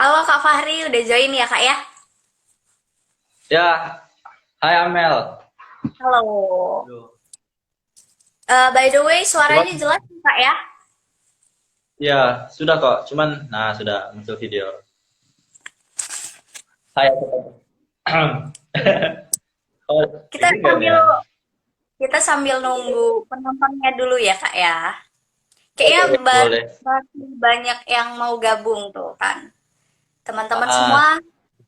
Halo Kak Fahri, udah join ya Kak ya? Ya, hai Amel. Halo. Aduh. By the way, Coba, suaranya jelas nih, Kak ya? ya sudah kok. Cuman, nah sudah muncul video. Hai. Oh, Kita ini kan sambil ya. kita sambil nunggu penontonnya dulu ya Kak ya. Kayaknya Boleh, boleh. masih banyak yang mau gabung tuh kan. Teman-teman Ah, semua,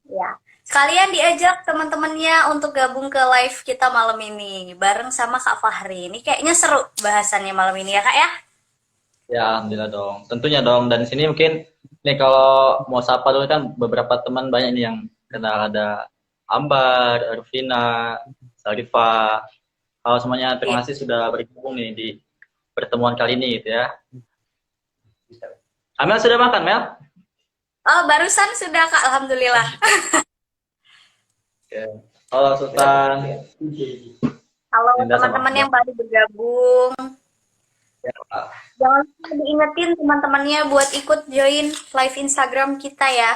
ya. Sekalian diajak teman-temannya untuk gabung ke live kita malam ini bareng sama Kak Fahri. Ini kayaknya seru bahasannya malam ini ya Kak ya. ya alhamdulillah dong. Tentunya dong. Dan di sini mungkin nih kalau mau sapa dulu kan beberapa teman banyak nih yang kenal ada Ambar, Arvina, Sarifa. Halo semuanya, Iya. terima kasih sudah bergabung nih di pertemuan kali ini gitu ya. Amel sudah makan, Mel? Oh, barusan sudah Kak, alhamdulillah. Oke. Halo Sultan. Halo Linda sama teman-teman Amel. yang baru bergabung. Ya, Jangan lupa diingetin teman-temannya buat ikut join live Instagram kita ya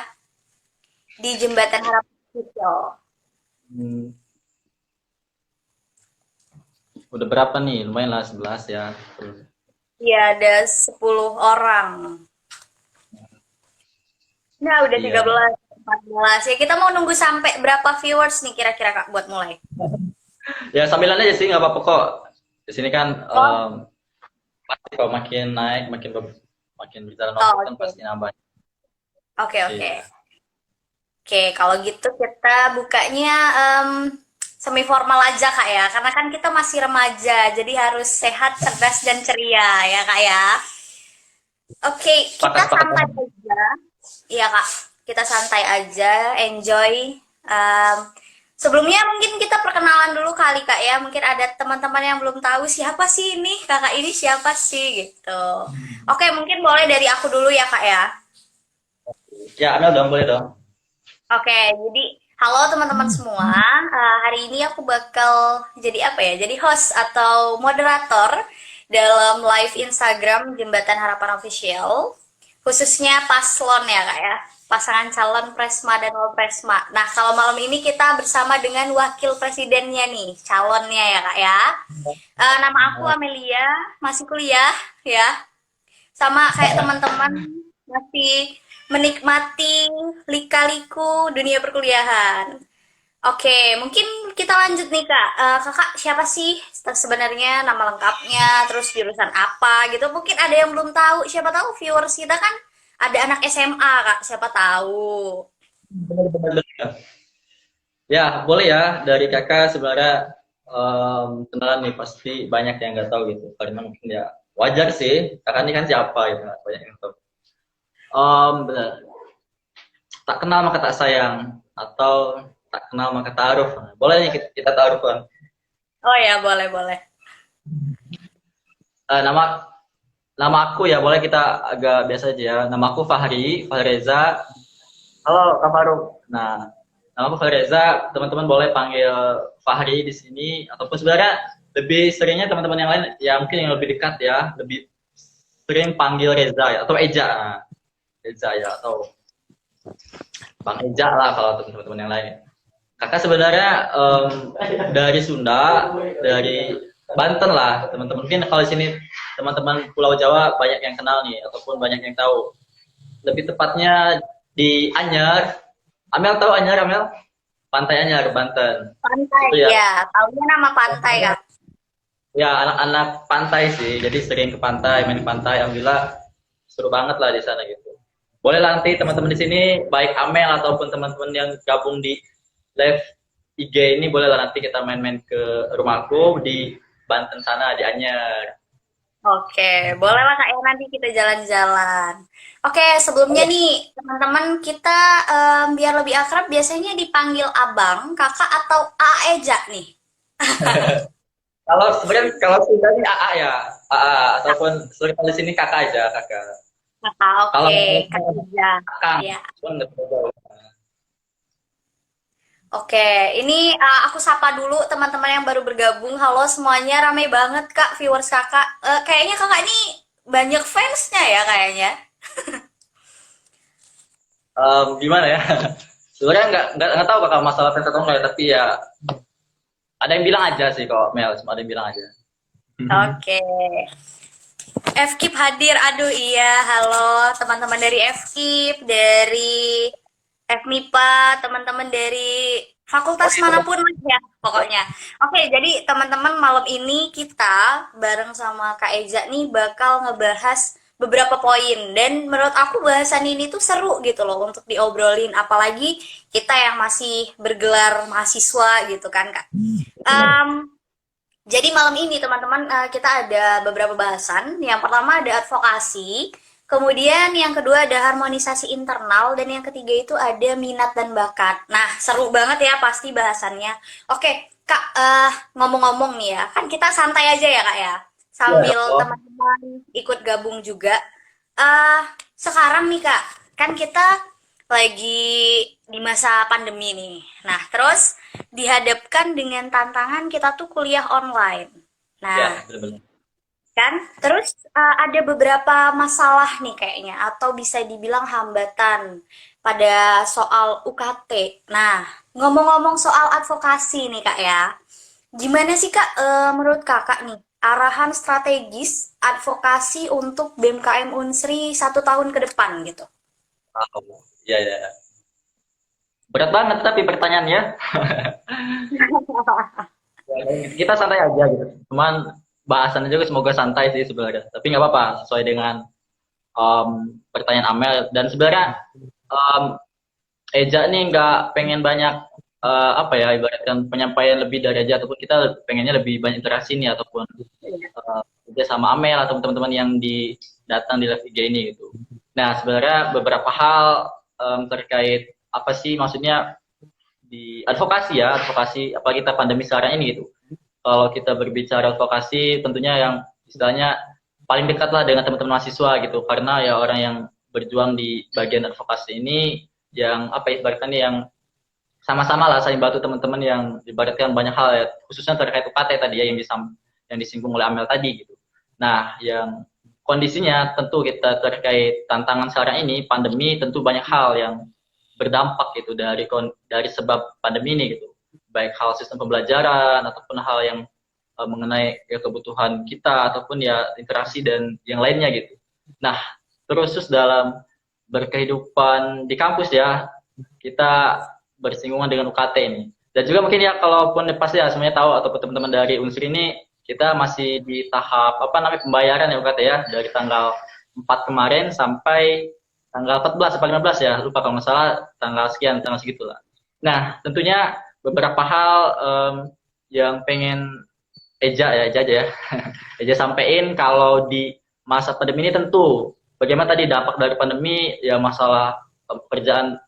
di Jembatan Harapan Sosial. hmm, udah berapa nih? Lumayan lah 11 ya. Iya, ada 10 orang. Nah, udah tiga Iya. belas 14. Ya, kita mau nunggu sampai berapa viewers nih kira-kira Kak buat mulai? Ya sambilan aja sih nggak apa-apa kok. Di sini kan Oh, pasti kalau makin naik, makin berjalan waktu oh, kan oke. pasti nambah. Oke, oke. Iya. Oke, kalau gitu kita bukanya semi formal aja Kak ya. Karena kan kita masih remaja, jadi harus sehat, cerdas, dan ceria ya Kak ya. Oke, Sepakat, kita sepakat. santai aja. Iya kak, kita santai aja, enjoy. Em, Sebelumnya mungkin kita perkenalan dulu kali kak ya. Mungkin ada teman-teman yang belum tahu siapa sih ini kakak ini siapa sih gitu. Oke, mungkin boleh dari aku dulu ya kak ya. Ya Amel dong, boleh dong. Oke, jadi halo teman-teman semua. Hari ini aku bakal jadi apa ya? Jadi host atau moderator dalam live Instagram Jembatan Harapan Official, khususnya paslon ya kak ya, pasangan calon Presma dan Wapresma. Nah, kalau malam ini kita bersama dengan wakil presidennya nih, calonnya ya kak ya. Nama aku Amelia, masih kuliah ya, sama kayak teman-teman masih menikmati lika-liku dunia perkuliahan. Oke, mungkin kita lanjut nih Kak. Kakak siapa sih sebenarnya nama lengkapnya, terus jurusan apa gitu? Mungkin ada yang belum tahu. Siapa tahu viewers kita kan ada anak SMA Kak, siapa tahu. Bener-bener. Ya boleh ya dari kakak sebenarnya kenalan nih pasti banyak yang nggak tahu gitu. Karena mungkin ya wajar sih. Kakak ini kan siapa gitu, banyak yang tahu. Benar. Tak kenal maka tak sayang atau tak kenal maka taruh. Boleh nih kita taruh kan. Oh ya, boleh boleh. Nama nama aku ya boleh kita agak biasa aja ya. Nama aku Fahri, Fahri Reza. Halo Kak Faru. Nah, nama aku Fahri Reza. Teman-teman boleh panggil Fahri di sini ataupun sebenarnya lebih seringnya teman-teman yang lain ya mungkin yang lebih dekat ya, lebih sering panggil Reza ya atau Eja. Nah, Reza ya atau Bang Eja lah kalau teman-teman yang lain. Kakak sebenarnya dari Sunda, dari Banten lah teman-teman. Mungkin kalau di sini teman-teman Pulau Jawa banyak yang kenal nih ataupun banyak yang tahu. Lebih tepatnya di Anyar. Amel tahu Anyar, Amel? Pantai Anyar, Banten. Pantai Itu ya. ya, taunya nama pantai Kak. Ya anak-anak pantai sih. Jadi sering ke pantai, main di pantai. Alhamdulillah seru banget lah di sana gitu. Boleh lah nanti teman-teman di sini, baik Amel ataupun teman-teman yang gabung di live IG ini, boleh lah nanti kita main-main ke rumahku di Banten sana, di Anyar. Oke, boleh lah Kak ya nanti kita jalan-jalan. Oke, sebelumnya nih teman-teman kita biar lebih akrab biasanya dipanggil abang, kakak atau Eja nih. Kalau sebenarnya kalau sudah ini AA ya, AA ataupun sering di sini kakak aja, kakak. Kakak, Kalau oke, Kak Eja. Kang, Ya. cuman nggak terlalu jauh. Oke, ini aku sapa dulu teman-teman yang baru bergabung. Halo semuanya, rame banget Kak viewers Kakak. Kayaknya, Kakak ini banyak fansnya ya kayaknya. Oke, boleh lah Kak ya nanti kita jalan-jalan. Oke, sebelumnya nih teman-teman kita biar lebih akrab biasanya dipanggil abang, kakak atau Eja nih. Kalau sebenarnya kalau sudah ini AA ya, AA ataupun sering di sini kakak aja, kakak. Kalau Gimana ya? Sebenarnya nggak tahu kakak masalah fans atau enggak ya, tapi ya ada yang bilang aja sih kok Mel, cuma ada yang bilang aja. Oke. FKIP hadir. Aduh iya, halo teman-teman dari FKIP, dari FMIPA, teman-teman dari fakultas manapun lah ya pokoknya. Oke, jadi teman-teman malam ini kita bareng sama Kak Eza nih bakal ngebahas beberapa poin dan menurut aku bahasan ini tuh seru gitu loh untuk diobrolin apalagi kita yang masih bergelar mahasiswa gitu kan Kak. Em, jadi malam ini teman-teman kita ada beberapa bahasan. Yang pertama ada advokasi, kemudian yang kedua ada harmonisasi internal, dan yang ketiga itu ada minat dan bakat. Nah, seru banget ya pasti bahasannya. Oke, Kak, ngomong-ngomong nih ya, kan kita santai aja ya Kak ya, Ya, sambil oh, teman-teman ikut gabung juga. Eh, Sekarang nih Kak, kan kita lagi di masa pandemi nih. Nah, terus dihadapkan dengan tantangan kita tuh kuliah online. Nah, ya benar-benar. kan? Terus ada beberapa masalah nih kayaknya atau bisa dibilang hambatan pada soal UKT. Nah, ngomong-ngomong soal advokasi nih Kak ya. Gimana sih Kak menurut Kakak nih arahan strategis advokasi untuk BMKM Unsri 1 tahun ke depan gitu? Oh, ya ya. Berat banget tapi pertanyaannya. Kita santai aja gitu. Cuman bahasannya juga semoga santai sih sebenarnya. Tapi nggak apa-apa, sesuai dengan pertanyaan Amel. Dan sebenarnya um, Eja nih nggak pengen banyak apa ya ibaratkan penyampaian lebih dari aja ataupun kita pengennya lebih banyak interaksi nih ataupun kerja sama Amel atau teman-teman yang datang di live IG ini gitu. Nah sebenarnya beberapa hal terkait apa sih maksudnya di advokasi ya advokasi apa kita pandemi sekarang ini gitu. Kalau kita berbicara advokasi tentunya yang istilahnya paling dekat lah dengan teman-teman mahasiswa gitu karena ya orang yang berjuang di bagian advokasi ini yang apa ya ibaratkan yang sama-sama lah saling bantu teman-teman yang ibaratkan banyak hal ya khususnya terkait UKT tadi ya yang disinggung oleh Amel tadi gitu. Nah, yang kondisinya tentu kita terkait tantangan sekarang ini pandemi tentu banyak hal yang berdampak gitu dari sebab pandemi ini gitu. Baik hal sistem pembelajaran ataupun hal yang mengenai ya, kebutuhan kita ataupun ya interaksi dan yang lainnya gitu. Nah, terus dalam berkehidupan di kampus ya kita bersinggungan dengan UKT ini. Dan juga mungkin ya kalaupun pasti ya semuanya tahu ataupun teman-teman dari Unsur ini kita masih di tahap apa namanya pembayaran ya UKT ya dari tanggal 4 kemarin sampai tanggal 14 atau 15 ya lupa kalau nggak salah tanggal sekian tanggal segitulah. Nah tentunya beberapa hal yang pengen Eja aja ya Eja sampein kalau di masa pandemi ini tentu bagaimana tadi dampak dari pandemi ya masalah pekerjaan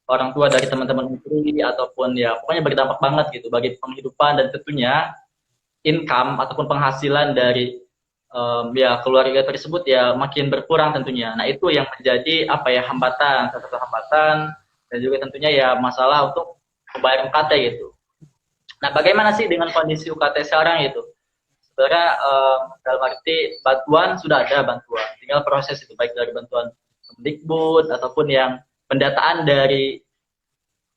orang tua dari teman-teman menteri ataupun ya pokoknya berdampak banget gitu bagi penghidupan dan tentunya income ataupun penghasilan dari ya keluarga tersebut ya makin berkurang tentunya. Nah itu yang menjadi apa ya hambatan, salah satu hambatan dan juga tentunya ya masalah untuk pembayaran UKT gitu. Nah bagaimana sih dengan kondisi UKT sekarang itu? Sebenarnya dalam arti bantuan sudah ada bantuan, tinggal proses itu baik dari bantuan Kemdikbud ataupun yang pendataan dari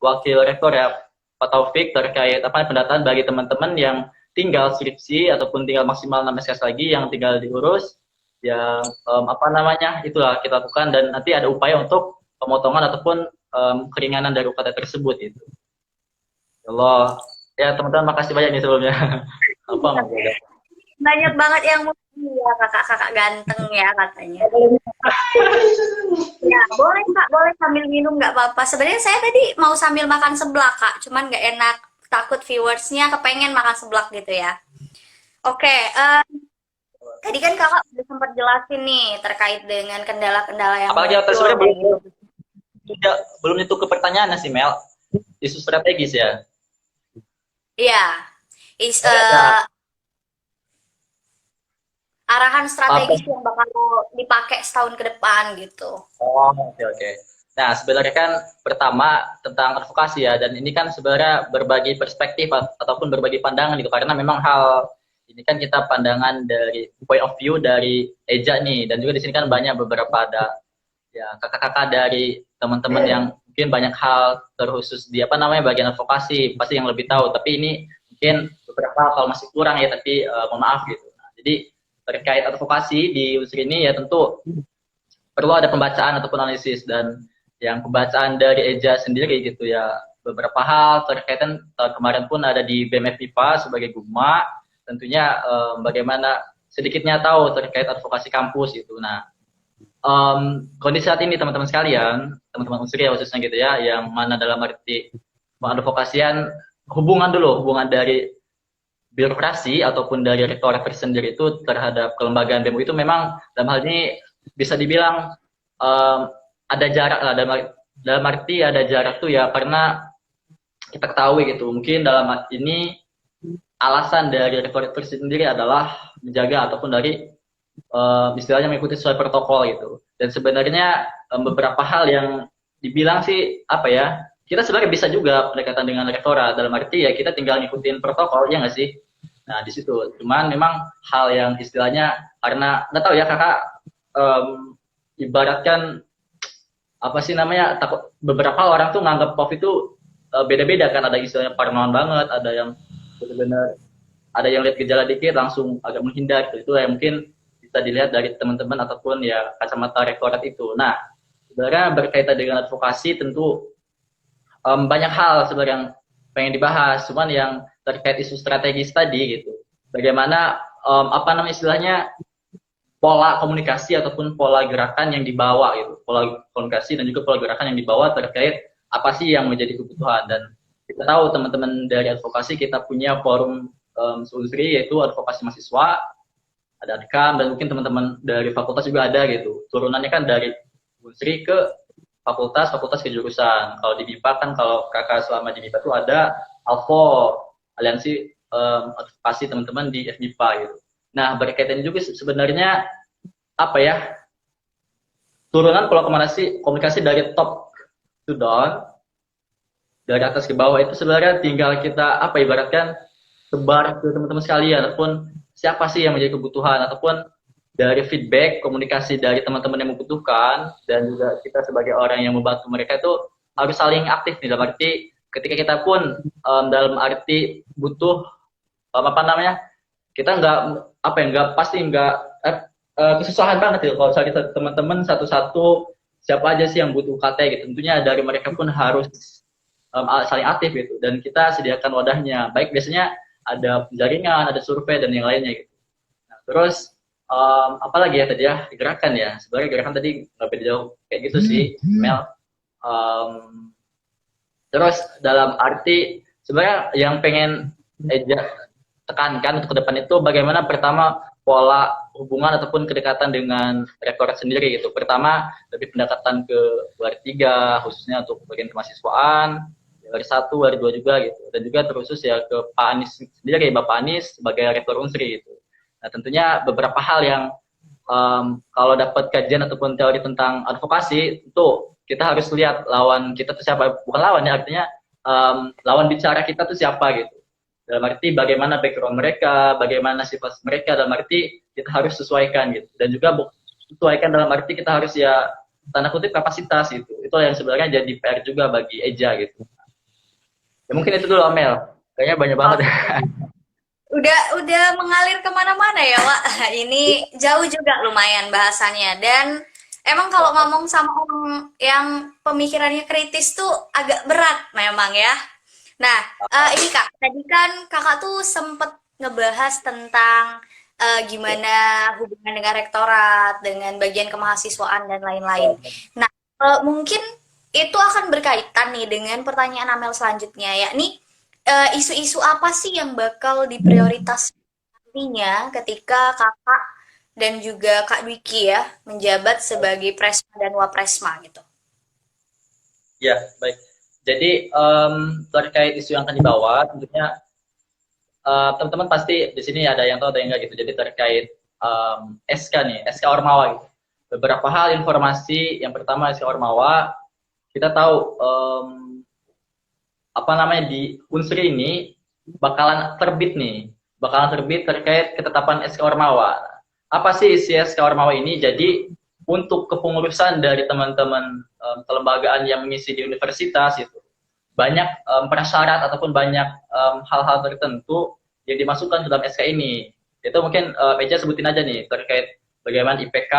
wakil rektor ya Pak Taufik terkait apa pendataan bagi teman-teman yang tinggal skripsi ataupun tinggal maksimal 6 SKS lagi yang tinggal diurus yang apa namanya itulah kita lakukan dan nanti ada upaya untuk pemotongan ataupun keringanan dari UKT tersebut itu. Ya Allah ya teman-teman makasih banyak nih sebelumnya. Apa Banyak banget yang mau ya kakak-kakak ganteng ya katanya. Ya, boleh Kak, boleh sambil minum nggak apa-apa. Sebenarnya saya tadi mau sambil makan seblak Kak, cuman nggak enak. Takut viewersnya kepengen makan seblak gitu ya. Oke, tadi kan kakak udah sempat jelasin nih terkait dengan kendala-kendala yang apalagi yang muncul. sebenarnya belum itu ke pertanyaannya sih Mel isu strategis ya. Iya, is, Ya, arahan apa strategis yang bakal dipakai setahun ke depan gitu. oh, oke oke. Nah, sebenarnya kan pertama tentang advokasi ya, dan ini kan sebenarnya berbagi perspektif ataupun berbagi pandangan gitu, karena memang hal ini kan kita pandangan dari point of view dari Eja nih, dan juga di sini kan banyak beberapa ada ya kakak-kakak dari teman-teman yang mungkin banyak hal terkhusus di apa namanya bagian advokasi pasti yang lebih tahu. Tapi ini mungkin beberapa hal kalau masih kurang ya, tapi mohon maaf gitu. Nah, jadi terkait advokasi di unsur ini ya tentu perlu ada pembacaan ataupun analisis, dan yang pembacaan dari Eja sendiri gitu ya, beberapa hal terkaitan tahun kemarin pun ada di BMF IPA sebagai Guma, tentunya bagaimana sedikitnya tahu terkait advokasi kampus itu. Nah, kondisi saat ini teman-teman sekalian, teman-teman unsur ya khususnya gitu ya, yang mana dalam arti pengadvokasian, hubungan dari birokrasi ataupun dari rektorat sendiri itu terhadap kelembagaan BEM itu memang dalam hal ini bisa dibilang ada jarak lah, dalam arti ada jarak tuh ya karena kita ketahui gitu, mungkin dalam arti ini alasan dari rektorat sendiri adalah menjaga ataupun dari istilahnya mengikuti sesuai protokol gitu. Dan sebenarnya beberapa hal yang dibilang sih apa ya, kita sebenarnya bisa juga pendekatan dengan rektorat dalam arti ya kita tinggal ngikutin protokol, ya nggak sih? Nah di situ cuman memang hal yang istilahnya karena nggak tahu ya kakak, ibaratkan apa sih namanya, takut beberapa orang tuh nganggap COVID itu beda-beda kan, ada istilahnya parnoan banget, ada yang benar-benar ada yang lihat gejala dikit langsung agak menghindar gitu. Itu yang mungkin bisa dilihat dari teman-teman ataupun ya kacamata rektorat itu. Nah sebenarnya berkaitan dengan advokasi tentu banyak hal sebenarnya yang pengen dibahas, cuman yang terkait isu strategis tadi gitu, bagaimana apa namanya istilahnya pola komunikasi ataupun pola gerakan yang dibawa gitu, pola komunikasi dan juga pola gerakan yang dibawa terkait apa sih yang menjadi kebutuhan. Dan kita tahu teman-teman dari advokasi kita punya forum Unsri yaitu advokasi mahasiswa, ada ADKAM, dan mungkin teman-teman dari fakultas juga ada gitu. Turunannya kan dari Unsri ke fakultas ke jurusan. Kalau di BIPA kan, kalau kakak selama di BIPA itu ada ALFO, aliansi advokasi teman-teman di FBIPA gitu. Nah berkaitan juga sebenarnya apa ya, turunan pola komunikasi dari top to down, dari atas ke bawah itu sebenarnya tinggal kita apa ibaratkan sebar ke teman-teman sekalian, ataupun siapa sih yang menjadi kebutuhan, ataupun dari feedback komunikasi dari teman-teman yang membutuhkan, dan juga kita sebagai orang yang membantu mereka itu harus saling aktif nih, dalam arti ketika kita pun dalam arti butuh apa namanya, kita nggak pasti kesusahan banget gitu kalau kita teman-teman satu-satu siapa aja sih yang butuh UKT gitu, tentunya dari mereka pun harus saling aktif gitu, dan kita sediakan wadahnya, baik biasanya ada jaringan, ada survei dan yang lainnya gitu. Nah, terus apalagi ya tadi ya, gerakan ya, sebenarnya gerakan tadi nggak beda jauh kayak gitu sih Mel. Terus dalam arti sebenarnya yang pengen Eja tekankan untuk ke depan itu bagaimana pertama pola hubungan ataupun kedekatan dengan rektorat sendiri gitu. Pertama lebih pendekatan ke WR3 khususnya untuk bagian kemahasiswaan, WR1, WR2 juga gitu. Dan juga terkhusus ya ke Pak Anies sendiri, Bapak Anies sebagai rektor Unsri gitu. Nah tentunya beberapa hal yang kalau dapat kajian ataupun teori tentang advokasi itu kita harus lihat lawan kita tuh siapa, bukan lawan ya, artinya lawan bicara kita tuh siapa gitu. Dalam arti bagaimana background mereka, bagaimana sifat mereka, dalam arti kita harus sesuaikan gitu. Dan juga sesuaikan dalam arti kita harus ya tanda kutip kapasitas gitu. Itu yang sebenarnya jadi PR juga bagi Eja gitu. Ya mungkin itu dulu Amel. Kayaknya banyak banget. Udah mengalir kemana-mana ya, Wak. Ini jauh juga lumayan bahasannya. Dan emang kalau ngomong sama orang yang pemikirannya kritis tuh agak berat memang ya. Nah, ini Kak, tadi kan Kakak tuh sempet ngebahas tentang gimana hubungan dengan rektorat, dengan bagian kemahasiswaan dan lain-lain. Nah, mungkin itu akan berkaitan nih dengan pertanyaan Amel selanjutnya, yakni isu-isu apa sih yang bakal diprioritaskan nantinya ketika Kakak dan juga Kak Dwiki ya menjabat sebagai Presma dan Wapresma gitu. Ya, baik. Jadi terkait isu yang akan dibawa, tentunya teman-teman pasti di sini ada yang tahu ada yang enggak gitu. Jadi terkait SK nih, SK Ormawa gitu. Beberapa hal informasi, yang pertama SK Ormawa, kita tahu apa namanya di Unsri ini bakalan terbit terkait ketetapan SK Ormawa. Apa sih isi SK Ormawa ini? Jadi untuk kepengurusan dari teman-teman kelembagaan yang mengisi di universitas itu banyak prasyarat ataupun banyak hal-hal tertentu yang dimasukkan ke dalam SK ini. Itu mungkin Eja sebutin aja nih terkait bagaimana IPK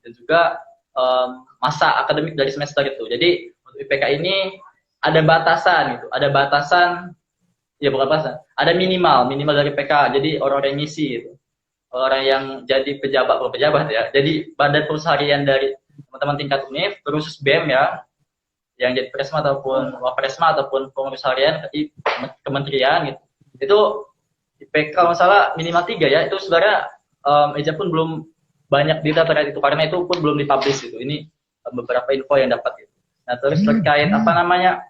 dan juga masa akademik dari semester itu. Jadi untuk IPK ini ada batasan gitu, ada batasan ya bukan batasan, ada minimal dari IPK. Jadi orang-orang yang ngisi itu, orang yang jadi pejabat bukan pejabat ya. Jadi badan perusahaan dari teman-teman tingkat univ, khusus BEM ya, yang jadi presma ataupun wapresma ataupun pengurus harian kementerian gitu. Itu IPK kalau masalah minimal 3 ya. Itu sebenarnya Eja pun belum banyak data terkait itu karena itu pun belum dipublish gitu. Ini beberapa info yang dapat gitu. Nah, terus terkait apa namanya?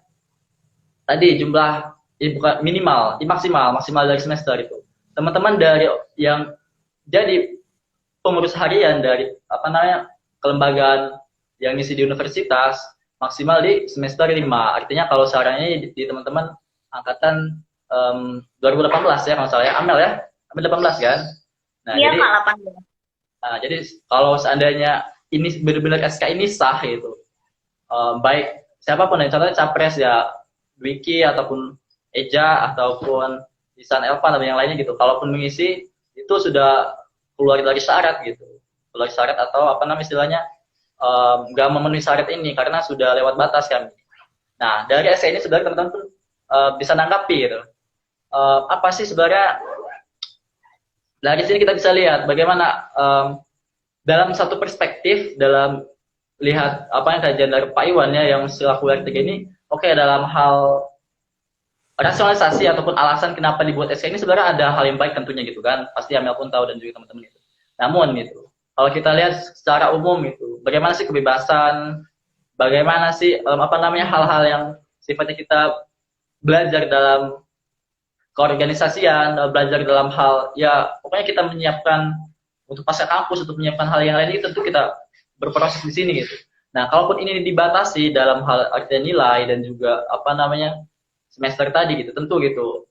Tadi jumlah bukan minimal, maksimal dari semester itu. Teman-teman dari yang jadi pengurus harian dari apa namanya? Kelembagaan yang ngisi di universitas maksimal di semester 5. Artinya kalau sarannya di teman-teman angkatan 2018 ya kalau salah ya, Amel ya. Amel 18 kan? Nah, Iya, jadi Kak, 18. jadi kalau seandainya ini benar-benar SK ini sah itu, baik siapapun ya, contohnya capres ya, Wiki ataupun Eja ataupun Isan Elvan atau yang lainnya gitu. Kalaupun mengisi itu sudah keluar dari syarat gitu, keluar syarat atau apa namanya istilahnya nggak memenuhi syarat ini karena sudah lewat batas kami. Nah dari SK ini sebenarnya teman-teman pun bisa nanggapi gitu. Apa sih sebenarnya dari sini kita bisa lihat bagaimana dalam satu perspektif dalam lihat apa yang kajian dari Pak Iwan ya yang selaku RT ini oke, dalam hal rasionalisasi ataupun alasan kenapa dibuat SK ini sebenarnya ada hal yang baik tentunya gitu kan, pasti Amel pun tahu dan juga teman-teman itu. Namun gitu kalau kita lihat secara umum itu bagaimana sih kebebasan, bagaimana sih apa namanya hal-hal yang sifatnya kita belajar dalam keorganisasian, belajar dalam hal ya pokoknya kita menyiapkan untuk pasca kampus, untuk menyiapkan hal yang lain, ini tentu kita berproses di sini gitu. Nah, kalaupun ini dibatasi dalam hal artian nilai dan juga apa namanya semester tadi gitu, tentu gitu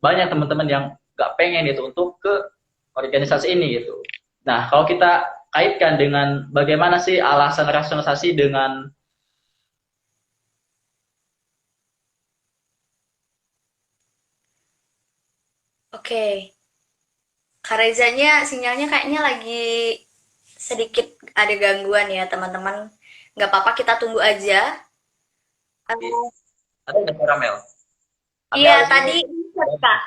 banyak teman-teman yang nggak pengen gitu untuk ke organisasi ini gitu. Nah, kalau kita kaitkan dengan bagaimana sih alasan rasionalisasi dengan Oke. Kak Rezanya sinyalnya kayaknya lagi sedikit ada gangguan ya, teman-teman. Nggak apa-apa, kita tunggu aja. Eh, ada nggak suara Mel? iya, Amel di sini tadi Kak.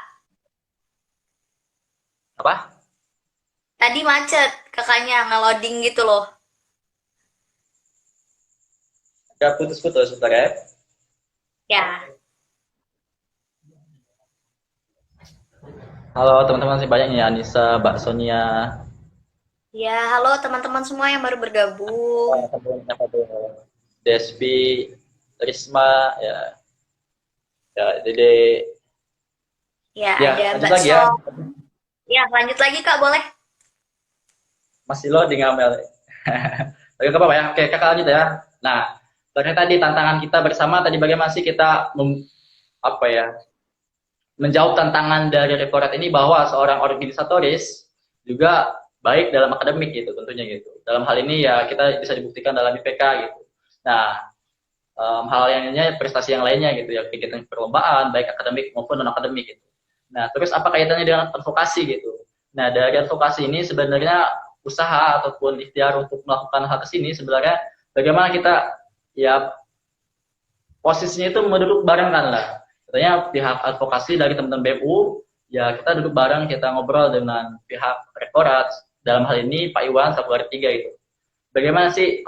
apa? Tadi macet, kakaknya nge-loading gitu loh. Ada putus-putus sebentar ya. Ya, Halo teman-teman, masih banyak nih Anissa, Mbak Sonia, ya, halo teman-teman semua yang baru bergabung. Despi, Risma, ya Dede, Ya, ya ada lanjut Mbak lagi ya. So. Ya, lanjut lagi Kak, boleh? Masih loading Amel. Oke, apa-apa ya. Oke, kakak lanjut ya. Nah, terkait tadi tantangan kita bersama tadi bagaimana sih kita apa ya menjawab tantangan dari rektorat ini bahwa seorang organisatoris juga baik dalam akademik gitu tentunya gitu. Dalam hal ini ya kita bisa dibuktikan dalam IPK gitu. Nah, hal yang lainnya prestasi yang lainnya gitu ya kegiatan perlombaan baik akademik maupun non akademik gitu. Nah, terus apa kaitannya dengan advokasi gitu? Nah, dari advokasi ini sebenarnya usaha ataupun ikhtiar untuk melakukan hal kesini sebenarnya bagaimana kita ya posisinya itu menduduk bareng kan lah. Katanya pihak advokasi dari teman-teman BMU ya kita duduk bareng kita ngobrol dengan pihak rektorat dalam hal ini Pak Iwan satu hari 3 itu. Bagaimana sih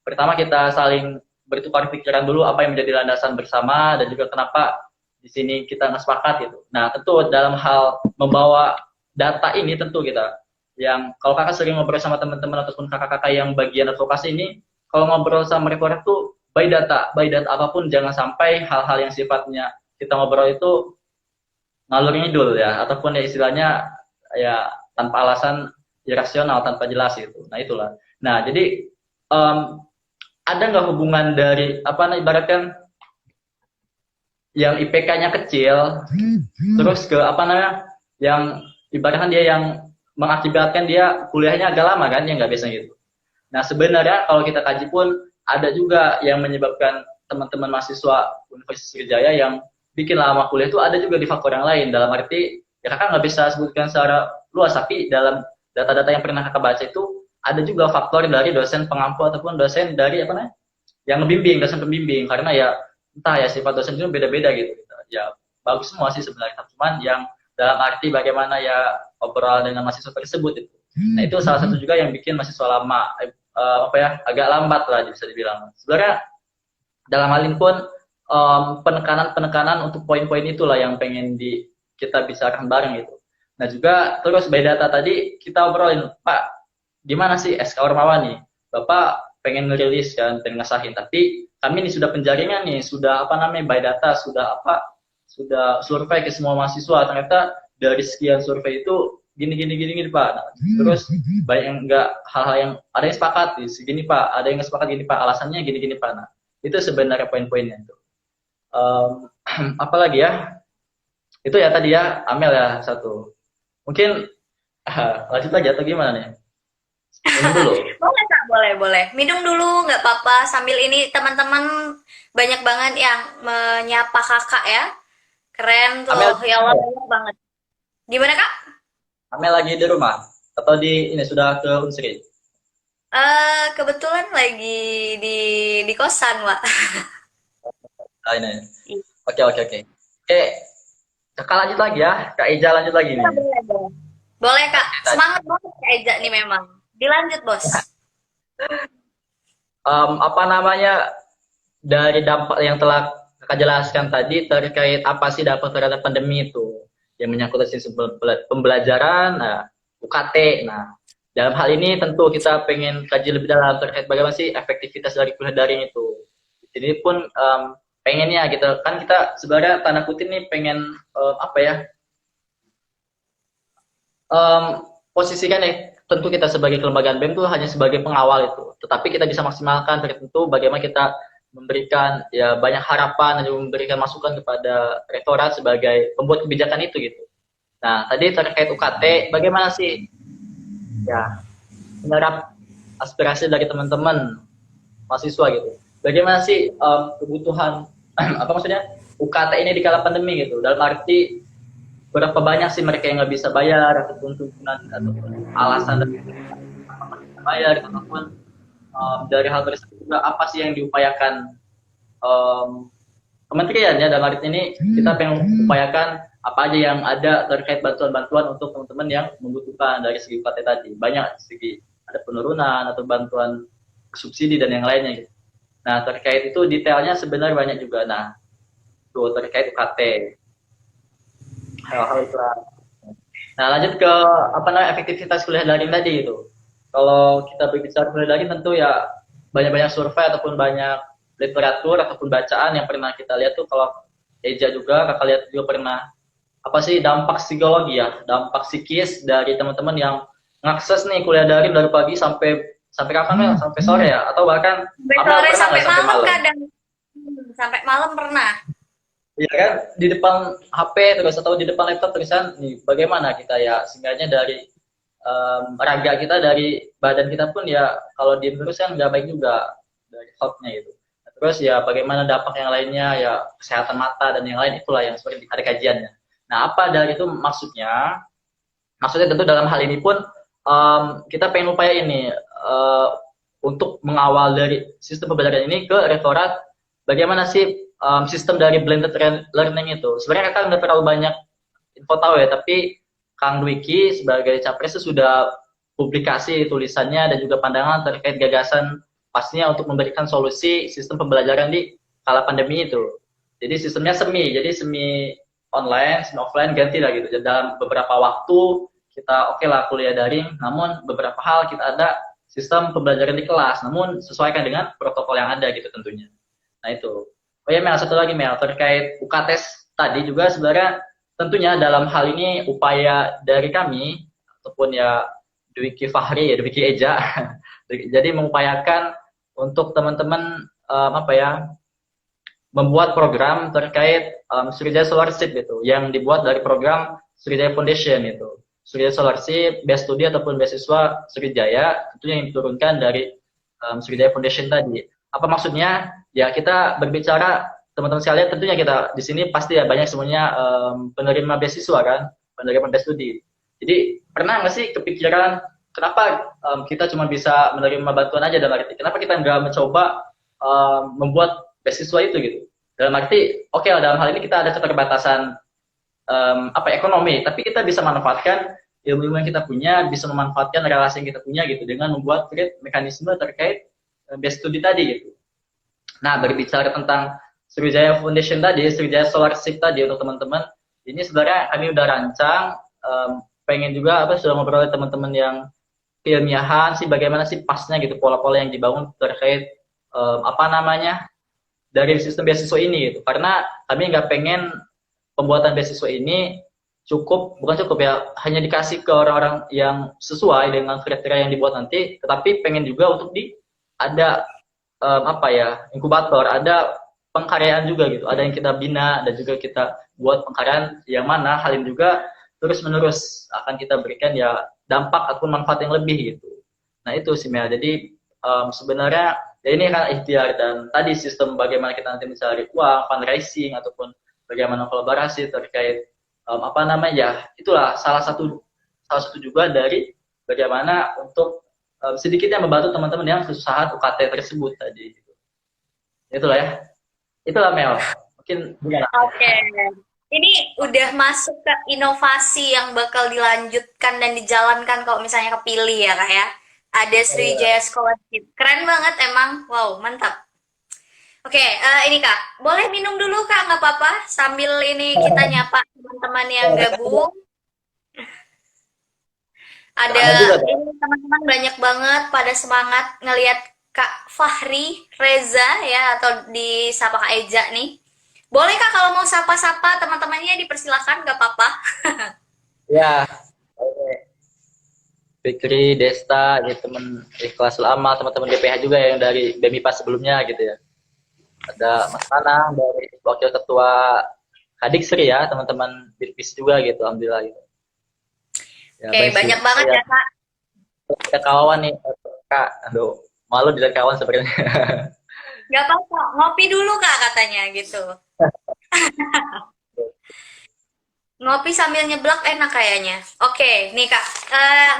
pertama kita saling bertukar pikiran dulu apa yang menjadi landasan bersama dan juga kenapa di sini kita nggak sepakat gitu. Nah tentu dalam hal membawa data ini tentu kita yang kalau kakak sering ngobrol sama teman-teman ataupun kakak-kakak yang bagian advokasi ini kalau ngobrol sama rektorat tuh by data apapun jangan sampai hal-hal yang sifatnya kita ngobrol itu ngalur ngidul ya ataupun ya istilahnya ya tanpa alasan irasional tanpa jelas itu. Nah itulah. Nah jadi ada nggak hubungan dari apa ibaratkan yang IPK-nya kecil terus ke apa namanya yang ibaratkan dia yang mengakibatkan dia kuliahnya agak lama kan ya nggak biasanya gitu. Nah, sebenarnya kalau kita kaji pun ada juga yang menyebabkan teman-teman mahasiswa Universitas Sriwijaya yang bikin lama kuliah itu ada juga di faktor yang lain. Dalam arti, ya kakak nggak bisa sebutkan secara luas, tapi dalam data-data yang pernah kakak baca itu ada juga faktor dari dosen pengampu ataupun dosen dari apa namanya, yang membimbing, dosen pembimbing. Karena ya entah ya sifat dosen itu beda-beda gitu. Ya bagus semua sih sebenarnya, cuman yang dalam arti bagaimana ya obrolan dengan mahasiswa tersebut itu. Nah itu salah satu juga yang bikin mahasiswa lama apa ya agak lambat lah bisa dibilang. Sebenarnya dalam hal ini pun penekanan-penekanan untuk poin-poin itulah yang pengen kita bicarakan bareng gitu. Nah juga terus by data tadi kita obrolin, Pak, gimana sih SK Ormawa nih? Bapak pengen ngerilis kan, pengen ngesahin, tapi kami ini sudah penjaringan nih, sudah apa namanya by data, sudah survei ke semua mahasiswa, ternyata dari sekian survei itu gini Pak. Nah, terus banyak yang enggak, hal-hal yang ada yang sepakat di segini Pak, ada yang nggak sepakat gini Pak, alasannya gini Pak. Nah itu sebenarnya poin-poinnya itu. Apalagi ya, itu ya tadi ya Amel ya satu, mungkin lanjut lagi atau gimana nih? Minum dulu. Boleh Kak, boleh. Minum dulu, nggak apa-apa. Sambil ini teman-teman banyak banget yang menyapa kakak ya. Keren Amel, tuh, ya Allah banyak banget. Gimana Kak? Amel lagi di rumah atau di ini sudah ke Unsri? Kebetulan lagi di di kosan, Wak. Ah, ini. Oke, kakak lanjut lagi ya, Kak Ija lanjut lagi Iya, nih. boleh. Boleh Kak, semangat banget Kak Eja nih memang. Dilanjut Bos. Apa namanya, dari dampak yang telah kakak jelaskan tadi terkait apa sih dampak terhadap pandemi itu yang menyangkut sistem pembelajaran, nah, UKT. Nah, dalam hal ini tentu kita pengen kaji lebih dalam terkait bagaimana sih efektivitas dari kuliah daring itu. Jadi pun pengennya gitu kan, kita sebenarnya tanda kutip nih pengen apa ya, posisikan ya, tentu kita sebagai kelembagaan BEM itu hanya sebagai pengawal itu, tetapi kita bisa maksimalkan tentu bagaimana kita memberikan ya banyak harapan dan juga memberikan masukan kepada rektorat sebagai pembuat kebijakan itu gitu. Nah tadi terkait UKT, bagaimana sih ya menyerap aspirasi dari teman-teman mahasiswa gitu, bagaimana sih kebutuhan apa maksudnya UKT ini di kala pandemi gitu, dalam arti berapa banyak sih mereka yang nggak bisa bayar ataupun tuntunan ataupun alasan dari bayar ataupun dari hal tersebut juga apa sih yang diupayakan kementerian ya, dalam arti ini kita pengen upayakan apa aja yang ada terkait bantuan-bantuan untuk teman-teman yang membutuhkan dari segi UKT tadi, banyak segi ada penurunan atau bantuan subsidi dan yang lainnya gitu. Nah terkait itu detailnya sebenarnya banyak juga. Nah tuh terkait UKT hal-hal itu. Nah lanjut ke apa namanya efektivitas kuliah daring tadi itu. Kalau kita berbicara kuliah daring tentu ya banyak-banyak survei ataupun banyak literatur ataupun bacaan yang pernah kita lihat tuh, kalau Eja juga kakak lihat juga pernah, apa sih dampak psikologi ya, dampak psikis dari teman-teman yang ngakses nih kuliah daring dari pagi sampai sampai kapan ya, sampai sore ya, atau bahkan Sampai sore, sampai sampai malam malam kadang. Sampai malam pernah. Iya kan, di depan HP terus atau di depan laptop tulisan nih bagaimana kita ya, seenggaknya dari raga kita, dari badan kita pun ya kalau diem terus kan nggak baik juga dari health-nya gitu. Terus ya bagaimana dampak yang lainnya ya, kesehatan mata dan yang lain itulah yang seperti ada kajiannya. Nah apa dari itu maksudnya? Maksudnya tentu dalam hal ini pun kita pengen upaya ini untuk mengawal dari sistem pembelajaran ini ke rektorat, bagaimana sih sistem dari blended learning itu. Sebenarnya kan nggak terlalu banyak info tahu ya, tapi Kang Dwiki sebagai capres sudah publikasi tulisannya dan juga pandangan terkait gagasan pastinya untuk memberikan solusi sistem pembelajaran di kala pandemi itu. Jadi sistemnya jadi semi online, semi offline, ganti lah gitu. Jadi dalam beberapa waktu kita oke lah kuliah daring, namun beberapa hal kita ada sistem pembelajaran di kelas, namun sesuaikan dengan protokol yang ada gitu tentunya. Nah itu. Oh ya Mel, satu lagi Mel, terkait UKT tadi juga sebenarnya tentunya dalam hal ini upaya dari kami ataupun ya Dwiki Fahri ya, Dwiki Eja jadi mengupayakan untuk teman-teman apa ya, membuat program terkait Sriwijaya Scholarship gitu, yang dibuat dari program Sriwijaya Foundation itu. Sriwijaya Scholarship, best studi ataupun beasiswa Sriwijaya tentunya yang diturunkan dari Sriwijaya Foundation tadi. Apa maksudnya? Ya kita berbicara teman-teman sekalian, tentunya kita di sini pasti ya banyak semuanya penerima beasiswa kan, penerima beasiswa studi. Jadi pernah nggak sih kepikiran kenapa kita cuma bisa menerima bantuan aja, dalam arti kenapa kita nggak mencoba membuat beasiswa itu gitu? Dalam arti oke, dalam hal ini kita ada keterbatasan ekonomi, tapi kita bisa manfaatkan ilmu-ilmu yang kita punya, bisa memanfaatkan relasi yang kita punya gitu dengan membuat mekanisme terkait base studi tadi gitu. Nah, berbicara tentang Sriwijaya Foundation tadi, Sriwijaya Scholarship tadi untuk teman-teman, ini sebenarnya kami udah rancang, pengen juga sudah ngobrol dengan teman-teman yang keilmiahan sih, bagaimana sih pasnya gitu pola-pola yang dibangun terkait dari sistem beasiswa ini gitu. Karena kami nggak pengen pembuatan beasiswa ini bukan cukup ya hanya dikasih ke orang-orang yang sesuai dengan kriteria yang dibuat nanti, tetapi pengen juga untuk ada inkubator, ada pengkaryaan juga gitu, ada yang kita bina dan juga kita buat pengkaryaan yang mana hal ini juga terus menerus akan kita berikan ya dampak ataupun manfaat yang lebih gitu. Nah itu sih Mel, jadi sebenarnya ya ini kan ikhtiar, dan tadi sistem bagaimana kita nanti mencari uang, fundraising ataupun bagaimana kolaborasi terkait itulah salah satu juga dari bagaimana untuk sedikitnya membantu teman-teman yang kesusahan UKT tersebut tadi. Itulah Mel. Mungkin gimana? Oke. Ini udah masuk ke inovasi yang bakal dilanjutkan dan dijalankan kalau misalnya kepilih ya Kak ya. Ada Sriwijaya Scholarship. Keren banget emang. Wow, mantap. Oke, ini Kak. Boleh minum dulu Kak, nggak apa-apa. Sambil ini kita nyapa teman-teman yang gabung. Ada ini teman-teman banyak banget pada semangat ngelihat Kak Fahri Reza ya, atau disapa Kak Eja nih. Boleh Kak kalau mau sapa-sapa teman-temannya dipersilakan, nggak apa-apa. Ya, oke. Fikri, Desta, ya teman kelas lama, teman-teman DPH juga yang dari BEMIPA sebelumnya gitu ya. Ada Mas Nanang dari Wakil Ketua Kadiksri ya, teman-teman BIPIS juga gitu, alhamdulillah gitu. Ya, oke, banyak banget ya Kak. Kita kawan nih, Kak. Aduh, malu dilihat kawan sebenarnya. Gak apa-apa, ngopi dulu Kak katanya gitu. Ngopi sambil nyeblak enak kayaknya. Oke, nih Kak,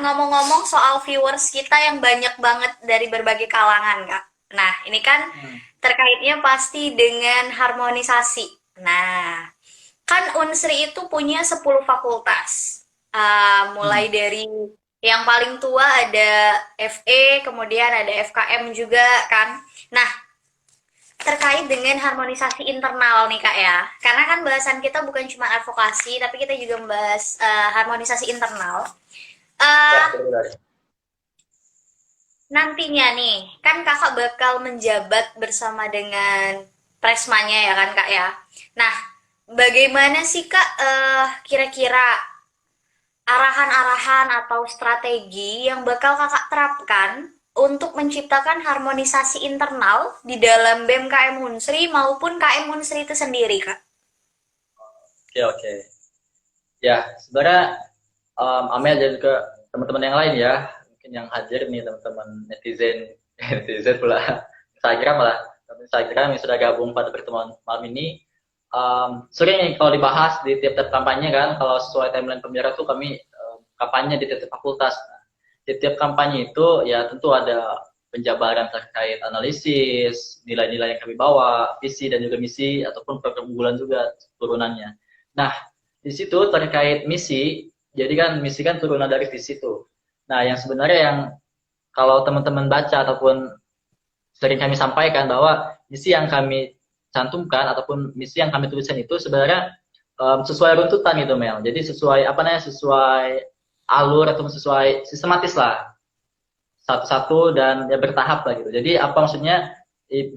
ngomong-ngomong soal viewers kita yang banyak banget dari berbagai kalangan Kak. Nah, ini kan terkaitnya pasti dengan harmonisasi. Nah, kan Unsri itu punya 10 fakultas. Mulai dari yang paling tua ada FE, kemudian ada FKM juga kan. Nah, terkait dengan harmonisasi internal nih Kak ya. Karena kan bahasan kita bukan cuma advokasi, tapi kita juga membahas harmonisasi internal. Nantinya nih, kan kakak bakal menjabat bersama dengan Presmanya ya kan Kak ya. Nah, bagaimana sih Kak kira-kira arahan-arahan atau strategi yang bakal kakak terapkan untuk menciptakan harmonisasi internal di dalam BEM KM Unsri maupun KM Unsri itu sendiri, Kak? Oke. Ya, sebenarnya Amel dan juga teman-teman yang lain ya, mungkin yang hadir nih teman-teman netizen pula, Instagram yang sudah gabung pada pertemuan malam ini. Sering nih kalau dibahas di tiap-tiap kampanye kan, kalau sesuai timeline pembicara tuh kami kampanye di tiap-tiap fakultas. Di tiap kampanye itu ya tentu ada penjabaran terkait analisis, nilai-nilai yang kami bawa, visi dan juga misi ataupun program unggulan juga turunannya. Nah, di situ terkait misi, jadi kan misi kan turunan dari visi itu. Nah, yang sebenarnya yang kalau teman-teman baca ataupun sering kami sampaikan bahwa misi yang kami cantumkan ataupun misi yang kami tuliskan itu sebenarnya sesuai runtutan gitu Mel. Jadi sesuai sesuai alur atau sesuai sistematis lah, satu-satu dan ya bertahap lah gitu. Jadi apa maksudnya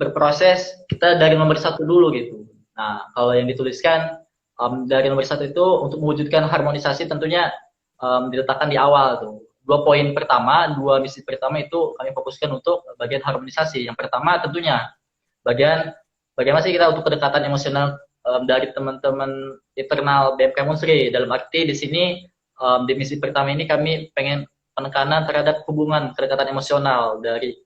berproses kita dari nomor 1 dulu gitu. Nah kalau yang dituliskan dari nomor 1 itu untuk mewujudkan harmonisasi tentunya diletakkan di awal tuh. 2 poin pertama, 2 misi pertama itu kami fokuskan untuk bagian harmonisasi. Yang pertama tentunya bagaimana sih kita untuk kedekatan emosional dari teman-teman internal BMK Unsri. Dalam arti di sini di misi pertama ini kami pengen penekanan terhadap hubungan kedekatan emosional dari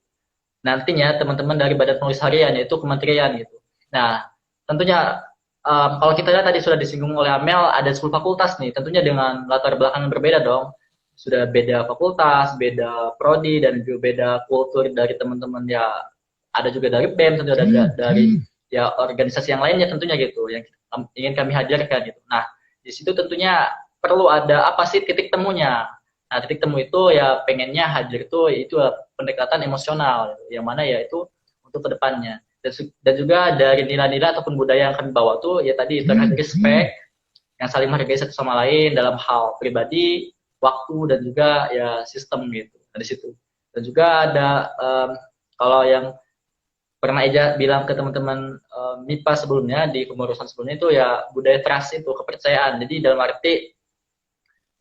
nantinya teman-teman dari badan penulis harian yaitu kementerian gitu. Nah, tentunya kalau kita lihat tadi sudah disinggung oleh Amel ada 10 fakultas nih, tentunya dengan latar belakang yang berbeda dong. Sudah beda fakultas, beda prodi dan juga beda kultur dari teman-teman ya, ada juga dari BEM, tentu ada dari ya organisasi yang lainnya tentunya gitu yang ingin kami hadirkan gitu. Nah, di situ tentunya perlu ada apa sih titik temunya. Nah, titik temu itu ya pengennya hadir itu pendekatan emosional, yang mana ya itu untuk kedepannya. Dan juga dari nilai-nilai ataupun budaya yang kami bawa tuh ya tadi terkait respect, yang saling menghargai satu sama lain dalam hal pribadi, waktu dan juga ya sistem gitu dari situ. Dan juga ada kalau yang pernah Eja bilang ke teman-teman MIPA sebelumnya di kepengurusan sebelumnya itu ya budaya trust itu kepercayaan. Jadi dalam arti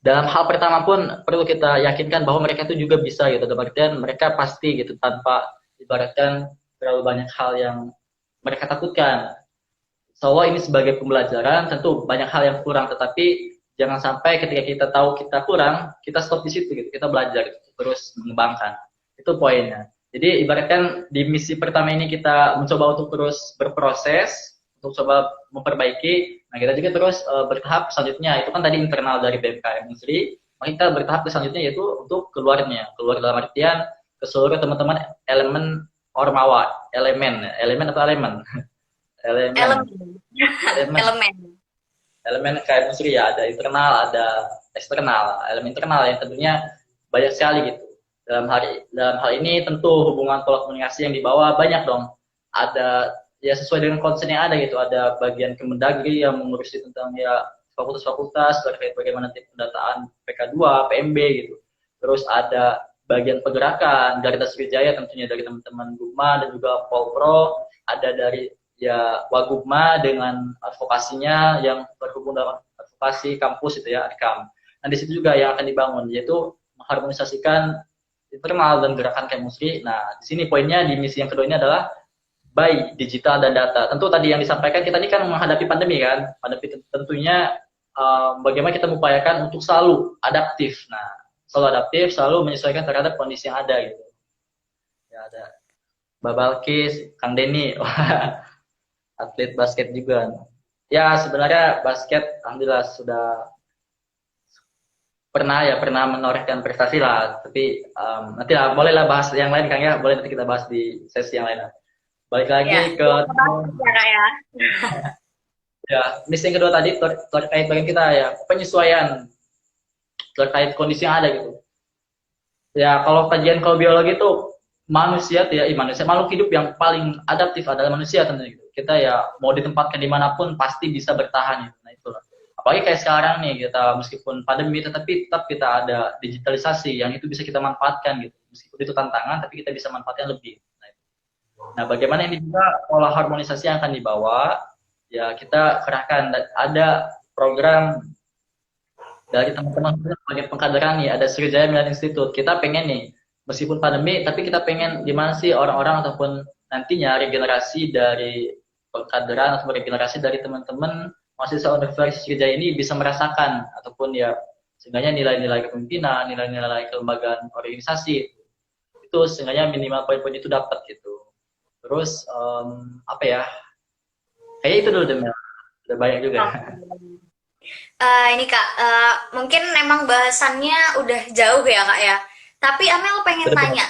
dalam hal pertama pun perlu kita yakinkan bahwa mereka itu juga bisa gitu. Dalam artian mereka pasti gitu tanpa ibaratkan terlalu banyak hal yang mereka takutkan. Soalnya ini sebagai pembelajaran tentu banyak hal yang kurang, tetapi jangan sampai ketika kita tahu kita kurang, kita stop di situ gitu. Kita belajar gitu, terus mengembangkan. Itu poinnya. Jadi ibaratkan di misi pertama ini kita mencoba untuk terus berproses, untuk coba memperbaiki. Nah, kita juga terus bertahap selanjutnya. Itu kan tadi internal dari BMKM Industri. Maka kita bertahap ke selanjutnya yaitu untuk keluarnya. Keluar dalam artian ke seluruh teman-teman elemen ormawa, elemen atau elemen? Elemen. Elemen. Elemen. Elemen. Elemen kayak industri ya, ada internal, ada eksternal. Elemen internal yang tentunya banyak sekali gitu. Dalam hal ini tentu hubungan pola komunikasi yang dibawa banyak dong. Ada ya sesuai dengan concern yang ada gitu. Ada bagian Kemendagri yang mengurusi tentang ya fakultas-fakultas terkait bagaimana pendataan PK2, PMB gitu. Terus ada bagian pergerakan Garda Sriwijaya tentunya dari teman-teman Guma dan juga Polpro, ada dari ya Wagubma dengan advokasinya yang berhubung dalam advokasi kampus itu ya ADKAM. Nah di situ juga yang akan dibangun yaitu mengharmonisasikan internal dan gerakan chemistry. Nah di sini poinnya di misi yang kedua ini adalah by digital dan data. Tentu tadi yang disampaikan kita ini kan menghadapi pandemi kan, pandemi tentunya bagaimana kita mengupayakan untuk selalu adaptif. Nah selalu adaptif, selalu menyesuaikan terhadap kondisi yang ada gitu. Ya ada Mbak Balkis, Kang Denny, atlet basket juga. Ya sebenarnya basket alhamdulillah sudah pernah menorehkan prestasi lah. Tapi nanti lah bolehlah bahas yang lain Kang ya, boleh nanti kita bahas di sesi yang lain. Balik lagi Ya, ke ya. ya misi yang kedua tadi terkait bagian kita ya penyesuaian terkait kondisi yang ada gitu. Ya kalau kajian kalau biologi itu manusia makhluk hidup yang paling adaptif adalah manusia tentunya gitu. Kita ya mau ditempatkan dimanapun pasti bisa bertahan gitu. Nah itulah. Apalagi kayak sekarang nih kita meskipun pandemi tetapi tetap kita ada digitalisasi yang itu bisa kita manfaatkan gitu. Meskipun itu tantangan tapi kita bisa manfaatkan lebih. Nah bagaimana ini juga pola harmonisasi yang akan dibawa ya kita kerahkan ada program dari teman-teman sebagai pengkaderan nih ada Sriwijaya Millennium Institute. Kita pengen nih meskipun pandemi tapi kita pengen gimana sih orang-orang ataupun nantinya regenerasi dari pengkaderan atau regenerasi dari teman-teman mahasiswa Universitas Sriwijaya ini bisa merasakan ataupun ya seenggaknya nilai-nilai kepemimpinan, nilai-nilai kelembagaan organisasi itu seenggaknya minimal poin-poin itu dapat gitu. Terus apa ya? Kayak itu dulu deh, udah banyak juga. Ini Kak, mungkin emang bahasannya udah jauh ya Kak ya. Tapi Amel pengen tanya,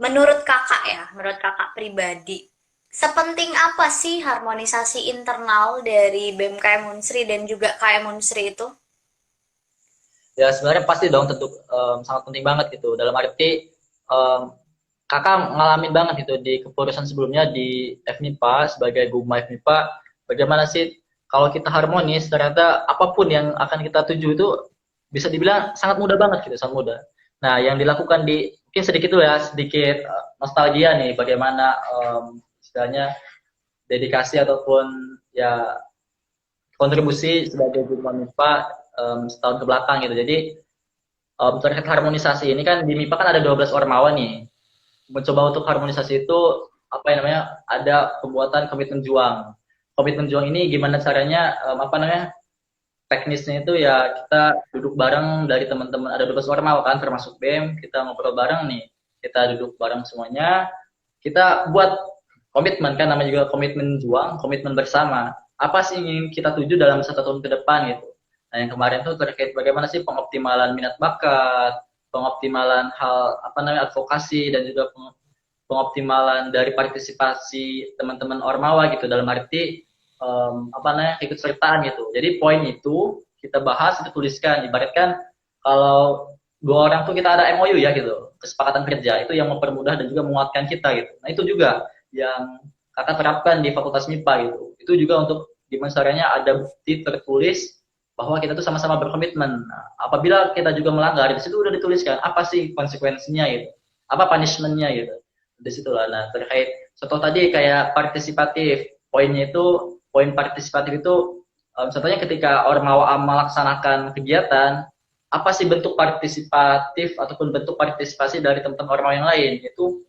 menurut kakak pribadi, sepenting apa sih harmonisasi internal dari BMKM Unsri dan juga KM Unsri itu? Ya sebenarnya pasti dong tentu sangat penting banget gitu. Dalam arti kakak ngalamin banget gitu di kepengurusan sebelumnya di FMIPA sebagai Guma FMIPA, bagaimana sih kalau kita harmonis ternyata apapun yang akan kita tuju itu bisa dibilang sangat mudah banget gitu, sangat mudah. Nah yang dilakukan di mungkin sedikit dulu ya, sedikit nostalgia nih bagaimana istilahnya dedikasi ataupun ya kontribusi sebagai Guma MIPA setahun ke belakang gitu. Jadi terkait harmonisasi ini kan di MIPA kan ada 12 ormawa nih. Mencoba untuk harmonisasi itu apa yang namanya ada pembuatan komitmen juang. Komitmen juang ini gimana caranya teknisnya itu ya kita duduk bareng dari teman-teman ada 12 ormawa kan termasuk BEM, kita ngobrol bareng nih. Kita duduk bareng semuanya, kita buat komitmen, kan namanya juga komitmen juang, komitmen bersama. Apa sih yang ingin kita tuju dalam 1 tahun ke depan gitu. Nah, yang kemarin tuh terkait bagaimana sih pengoptimalan minat bakat, pengoptimalan hal apa namanya advokasi, dan juga pengoptimalan dari partisipasi teman-teman Ormawa gitu, dalam arti apa namanya ikut sertaan gitu. Jadi poin itu kita bahas, kita tuliskan, ibaratkan kalau 2 orang tuh kita ada MOU ya gitu, kesepakatan kerja itu yang mempermudah dan juga menguatkan kita gitu. Nah itu juga yang kakak terapkan di Fakultas MIPA gitu. Itu juga untuk gimana caranya ada bukti tertulis bahwa kita tuh sama-sama berkomitmen. Nah, apabila kita juga melanggar, di situ udah dituliskan apa sih konsekuensinya gitu, apa punishmentnya gitu. Di situlah. Nah terkait contoh tadi kayak partisipatif, poinnya itu poin partisipatif itu contohnya ketika Ormawa melaksanakan kegiatan, apa sih bentuk partisipatif ataupun bentuk partisipasi dari teman-teman Ormawa yang lain. Itu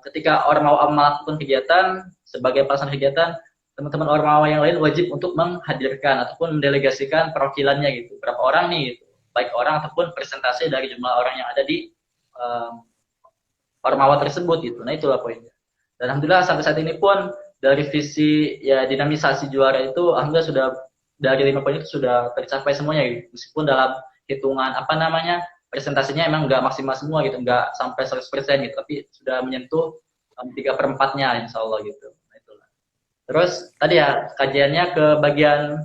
ketika Ormawa melakukan kegiatan, sebagai pelaksana kegiatan, teman-teman Ormawa yang lain wajib untuk menghadirkan ataupun mendelegasikan perwakilannya gitu, berapa orang nih gitu, baik orang ataupun persentase dari jumlah orang yang ada di Ormawa tersebut gitu. Nah itulah poinnya. Dan alhamdulillah sampai saat ini pun dari visi ya dinamisasi juara itu alhamdulillah sudah dari 5 poin itu sudah tercapai semuanya gitu. Meskipun dalam hitungan apa namanya presentasinya emang nggak maksimal semua gitu, nggak sampai 100% gitu, tapi sudah menyentuh 3/4-nya insya Allah gitu. Nah, itulah. Terus tadi ya kajiannya ke bagian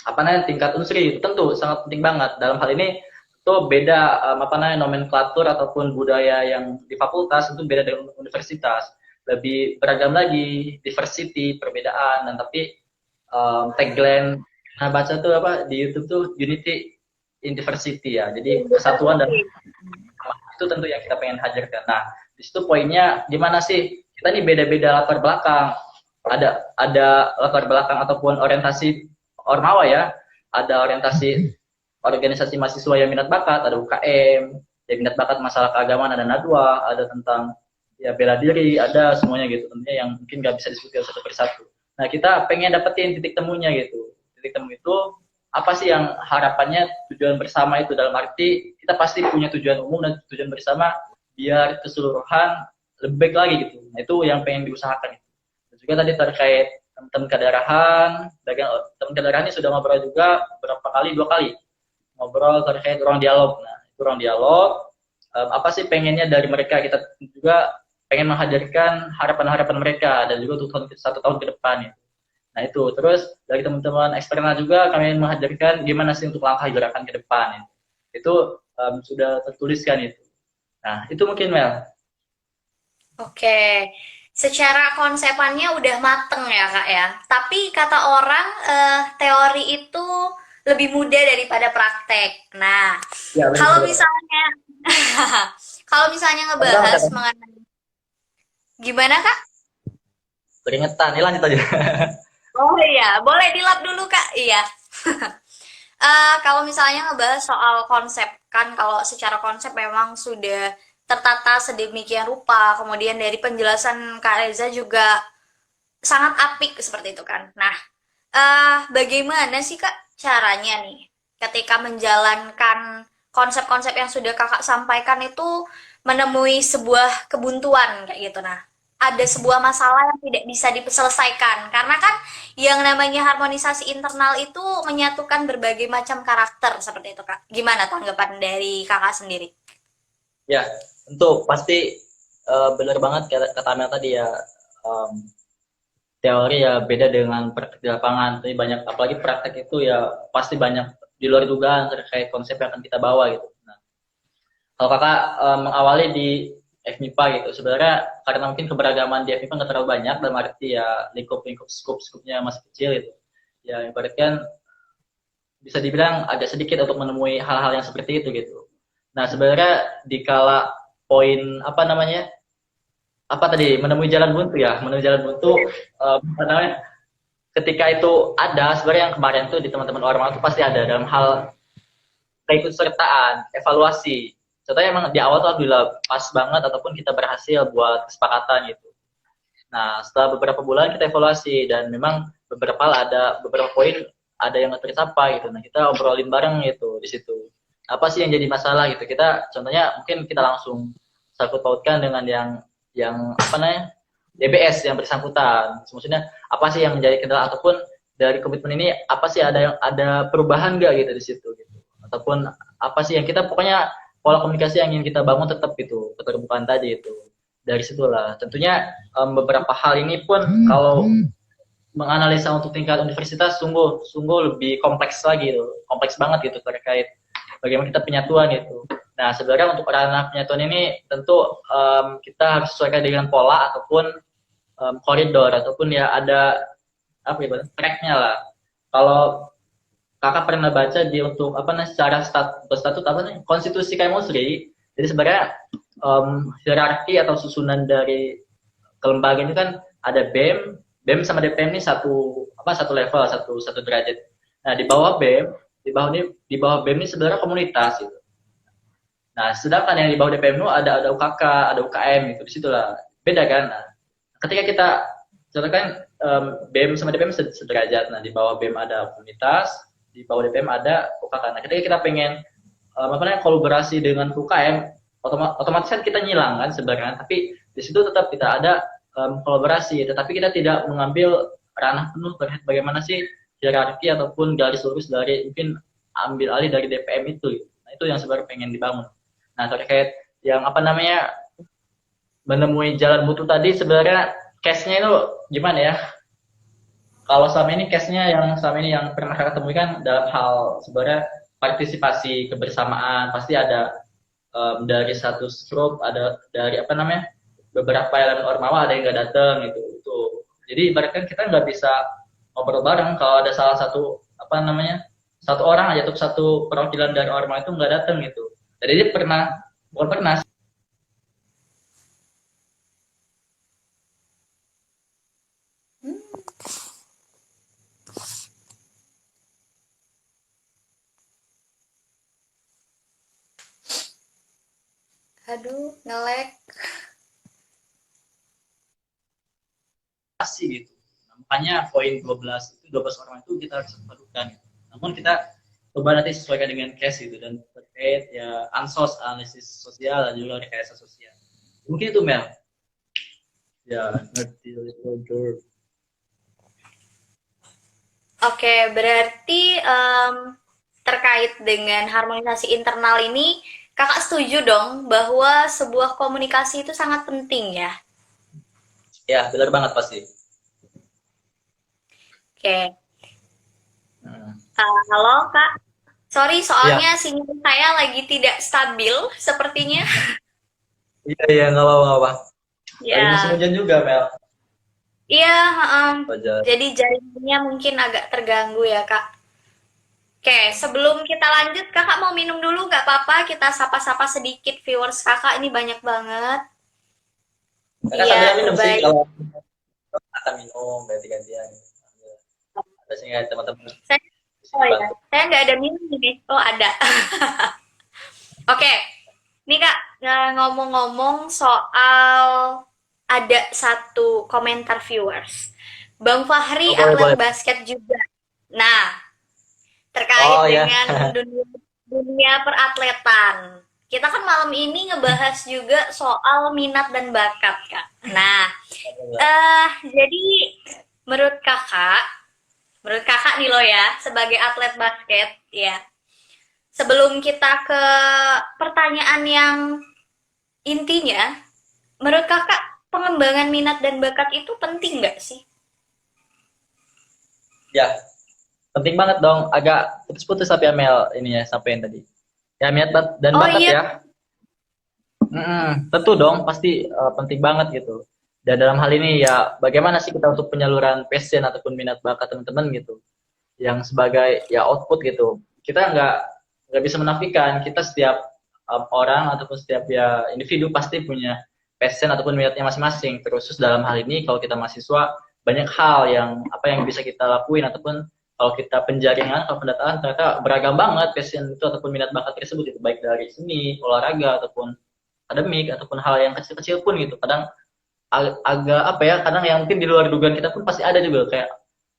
apa namanya tingkat unsri, itu tentu sangat penting banget. Dalam hal ini itu beda apa namanya nomenklatur ataupun budaya yang di fakultas itu beda dengan universitas, lebih beragam lagi, diversity, perbedaan. Dan tapi tagline nah baca tuh apa di YouTube tuh unity in diversity ya, jadi kesatuan dan itu tentu yang kita pengen hadirkan. Nah di situ poinnya gimana sih kita nih beda-beda latar belakang, ada latar belakang ataupun orientasi Ormawa ya, ada orientasi organisasi mahasiswa yang minat bakat, ada UKM, yang minat bakat masalah keagamaan, ada Nadwa, ada tentang ya bela diri, ada semuanya gitu, tentunya yang mungkin nggak bisa disebutkan satu persatu. Nah kita pengen dapetin titik temunya gitu, titik temu itu apa sih yang harapannya tujuan bersama itu, dalam arti kita pasti punya tujuan umum dan tujuan bersama biar keseluruhan lebih baik lagi gitu. Nah itu yang pengen diusahakan. Dan juga tadi terkait teman-teman kedarahan, teman kedarahan ini sudah ngobrol juga berapa kali, 2 kali ngobrol terkait ruang dialog. Nah itu ruang dialog apa sih pengennya dari mereka, kita juga pengen menghadirkan harapan-harapan mereka dan juga untuk 1 tahun ke depan ya. Nah itu terus dari teman-teman eksternal juga kami menghadirkan gimana sih untuk langkah gerakan ke depan ya. Itu sudah tertuliskan itu. Nah itu mungkin Mel. Oke, secara konsepannya udah mateng ya Kak ya. Tapi kata orang teori itu lebih mudah daripada praktek. Nah, Ya kalau benar. misalnya kalau misalnya ngebahas mengenai gimana Kak? Keringetan, ini lanjut aja. Oh iya, boleh dilap dulu Kak. Iya. Kalau misalnya ngebahas soal konsep, kan kalau secara konsep memang sudah tertata sedemikian rupa, kemudian dari penjelasan Kak Reza juga sangat apik seperti itu kan. Nah, bagaimana sih Kak caranya nih ketika menjalankan konsep-konsep yang sudah Kakak sampaikan itu menemui sebuah kebuntuan kayak gitu. Nah, ada sebuah masalah yang tidak bisa diselesaikan karena kan yang namanya harmonisasi internal itu menyatukan berbagai macam karakter seperti itu Kak. Gimana tanggapan dari Kakak sendiri? Ya, tentu pasti benar banget kata Mel tadi ya. Um, Teori ya beda dengan praktek di lapangan. Tapi banyak, apalagi praktek itu ya pasti banyak di luar dugaan terkait konsep yang akan kita bawa gitu. Nah, kalau kakak mengawali di FMIPA gitu, sebenarnya karena mungkin keberagaman di FMIPA nggak terlalu banyak, dalam arti ya lingkup-lingkup skupnya masih kecil gitu. Ya ibaratkan bisa dibilang agak sedikit untuk menemui hal-hal yang seperti itu gitu. Nah sebenarnya di kala poin apa namanya apa tadi menemui jalan buntu ya, menemui jalan buntu apa namanya ketika itu ada sebenarnya yang kemarin tuh di teman-teman orang itu pasti ada dalam hal keikutsertaan, evaluasi. Contohnya emang di awal tuh alhamdulillah pas banget ataupun kita berhasil buat kesepakatan gitu. Nah setelah beberapa bulan kita evaluasi dan memang beberapa poin ada yang nggak tercapai gitu. Nah kita obrolin bareng gitu di situ. Apa sih yang jadi masalah gitu? Kita contohnya mungkin kita langsung sangkut pautkan dengan yang apa namanya DBS yang bersangkutan. Maksudnya apa sih yang menjadi kendala ataupun dari komitmen ini apa sih ada perubahan nggak gitu di situ gitu. Ataupun apa sih yang kita pokoknya pola komunikasi yang ingin kita bangun tetap gitu, keterbukaan tadi itu. Dari situlah tentunya beberapa hal ini pun kalau menganalisa untuk tingkat universitas sungguh lebih kompleks lagi gitu. Kompleks banget gitu terkait bagaimana kita penyatuan gitu. Nah, sebenarnya untuk ranah penyatuan ini tentu kita harus sesuaikan dengan pola ataupun koridor ataupun ya ada apa ya tracknya lah. Kalau kakak pernah baca di untuk apa nih secara statut apa nih konstitusi Kaimusri, jadi sebenarnya hierarki atau susunan dari kelembagaan itu kan ada BEM sama DPM ini satu level satu derajat. Nah di bawah BEM di bawah BEM ini sebenarnya komunitas gitu. Nah sedangkan yang di bawah DPM itu ada UKK, ada UKM gitu, disitulah beda kan. Nah, ketika kita contohkan BEM sama DPM sederajat, nah di bawah BEM ada komunitas, di bawah DPM ada UKK. Nah ketika kita pengen kolaborasi dengan UKM, otomatis kan kita nyilang kan sebenarnya, tapi di situ tetap kita ada kolaborasi, tetapi kita tidak mengambil ranah penuh terkait bagaimana sih hierarki ataupun garis lurus dari mungkin ambil alih dari DPM itu. Nah itu yang sebenarnya pengen dibangun. Nah terkait yang menemui jalan buntu tadi sebenarnya case-nya itu gimana ya? Kalau selama ini case-nya yang pernah kakak temui kan dalam hal sebenarnya partisipasi kebersamaan pasti ada dari satu grup, ada dari beberapa elemen ormawa ada yang nggak datang gitu. Jadi ibaratkan kita nggak bisa ngobrol bareng kalau ada salah satu satu orang aja atau satu perwakilan dari ormawa itu nggak datang gitu. Jadi dia bukan pernah. Aduh, nge-lag. Pasti gitu. Nah, makanya poin 12 orang itu kita harus padukan. Gitu. Namun kita coba nanti sesuaikan dengan case gitu dan terkait ya analisis sosial dan juga rekayasa sosial. Mungkin itu Mel. Ya, ngerti. Oke, berarti terkait dengan harmonisasi internal ini, kakak setuju dong bahwa sebuah komunikasi itu sangat penting ya? Ya, benar banget pasti. Oke. Halo Kak, sorry Iya, soalnya sinyal saya lagi tidak stabil sepertinya. iya, nggak apa-apa. Lagi musim Ya, hujan juga, Mel. iya, Wajar. jadi jaringannya mungkin agak terganggu ya Kak. Oke, sebelum kita lanjut, kakak mau minum dulu nggak apa-apa? Kita sapa-sapa sedikit viewers kakak, ini banyak banget. Kakak Iya, sambil minum sih, baik. kalau akan minum, ganti-gantian. Ada sih teman-teman Saya, bisa oh ya, bantu. saya nggak ada minum ini. Oh ada. Oke, nih Kak, ngomong-ngomong soal ada satu komentar viewers. Bang Fahri Oh, boleh, atlet boleh. basket juga. Nah, terkait Oh, ya. dengan dunia peratletan. Kita kan malam ini ngebahas juga soal minat dan bakat, Kak. Nah, jadi menurut kakak nih lo ya, sebagai atlet basket, ya. Sebelum kita ke pertanyaan yang intinya, menurut kakak pengembangan minat dan bakat itu penting nggak sih? Ya, penting banget dong. Agak putus-putus tapi Mel ini ya, sampein tadi. Ya, minat dan Oh bakat iya, ya. Tentu dong, pasti penting banget gitu. Dan dalam hal ini ya, bagaimana sih kita untuk penyaluran passion ataupun minat bakat teman-teman gitu, yang sebagai ya output gitu. Kita nggak bisa menafikan kita setiap orang ataupun setiap ya individu pasti punya passion ataupun minatnya masing-masing. Terus dalam hal ini kalau kita mahasiswa banyak hal yang bisa kita lakuin ataupun kalau kita penjaringan atau pendataan ternyata beragam banget passion itu ataupun minat bakat tersebut itu baik dari seni, olahraga ataupun akademik ataupun hal yang kecil-kecil pun gitu. Kadang agak kadang yang mungkin di luar dugaan kita pun pasti ada juga kayak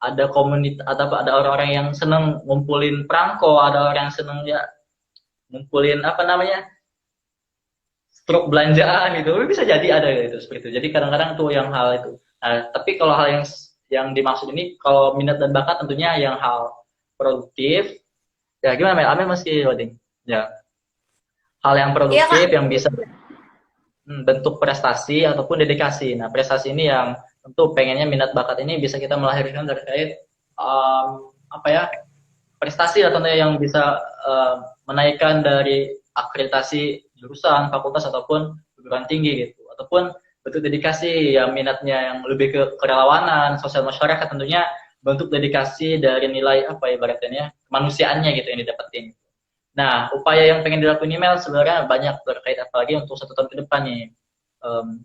ada komunitas atau ada orang-orang yang seneng ngumpulin perangko, ada orang yang seneng ya ngumpulin truk belanjaan itu bisa jadi ada gitu seperti itu. Jadi kadang-kadang tuh yang hal itu. Nah, tapi kalau hal yang dimaksud ini kalau minat dan bakat tentunya yang hal produktif. Ya gimana Mel? Amel masih loading. Ya, hal yang Iya Kak. produktif yang bisa bentuk prestasi ataupun dedikasi. Nah, prestasi ini yang tentu pengennya minat bakat ini bisa kita melahirkan terkait apa ya prestasi atau yang bisa menaikkan dari akreditasi jurusan, fakultas ataupun perguruan tinggi gitu, ataupun bentuk dedikasi yang minatnya yang lebih ke kerelawanan, sosial masyarakat tentunya bentuk dedikasi dari nilai apa ibaratnya kemanusiaannya gitu yang didapetin. Nah, upaya yang pengen dilakuin email sebenarnya banyak terkait apalagi untuk 1 tahun ke depan nih.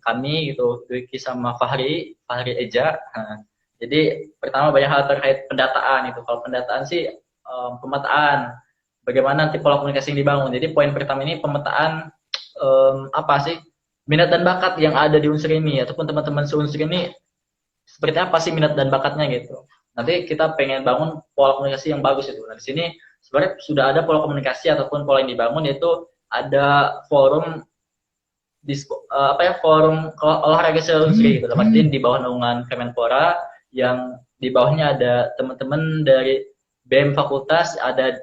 Kami gitu, Dwiki sama Fahri Eja. Nah, jadi pertama banyak hal terkait pendataan itu. Kalau pendataan sih pemetaan, bagaimana nanti pola komunikasi yang dibangun. Jadi poin pertama ini pemetaan apa sih minat dan bakat yang ada di unsur ini ataupun teman-teman seunsur ini seperti apa sih minat dan bakatnya gitu. Nanti kita pengen bangun pola komunikasi yang bagus itu. Nah, di sini sebenarnya sudah ada pola komunikasi ataupun pola yang dibangun yaitu ada forum apa ya forum olahraga seunsur gitu. Artinya di bawah naungan Kemenpora yang di bawahnya ada teman-teman dari BEM fakultas, ada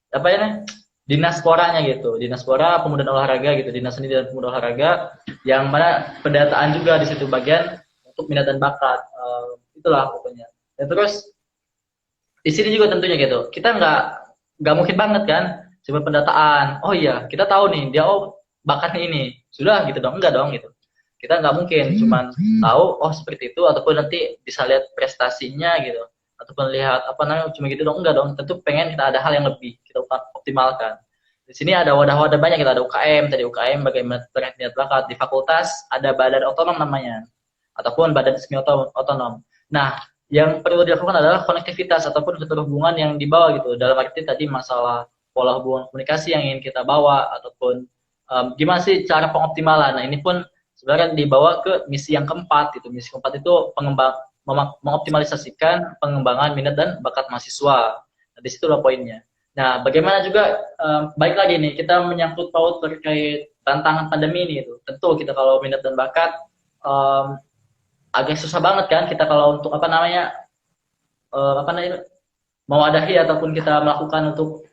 apa ya dinas poranya gitu, dinas pora pemuda dan olahraga gitu, dinas seni dan pemuda olahraga yang mana pendataan juga di situ bagian untuk minat dan bakat itulah pokoknya. Dan terus di sini juga tentunya gitu kita nggak mungkin banget kan coba pendataan oh iya kita tahu nih dia bakatnya ini sudah gitu dong enggak dong gitu kita nggak mungkin cuman tahu oh seperti itu ataupun nanti bisa lihat prestasinya gitu ataupun lihat apa namanya cuma gitu dong enggak dong tentu pengen kita ada hal yang lebih kita optimalkan. Di sini ada wadah-wadah banyak kita ada UKM tadi UKM bagaimana terkait minat bakat di fakultas ada badan otonom namanya ataupun badan resmi otonom. Nah yang perlu dilakukan adalah konektivitas ataupun keterhubungan yang dibawa gitu dalam arti tadi masalah pola hubungan komunikasi yang ingin kita bawa ataupun gimana sih cara pengoptimalan. Nah ini pun sebenarnya dibawa ke misi yang keempat gitu. Misi keempat itu mengoptimalisasikan pengembangan minat dan bakat mahasiswa. Nah, di situ loh poinnya. Nah, bagaimana juga baik lagi nih kita menyangkut paut terkait tantangan pandemi ini itu. Tentu kita kalau minat dan bakat agak susah banget kan kita kalau untuk apa namanya mewadahi ataupun kita melakukan untuk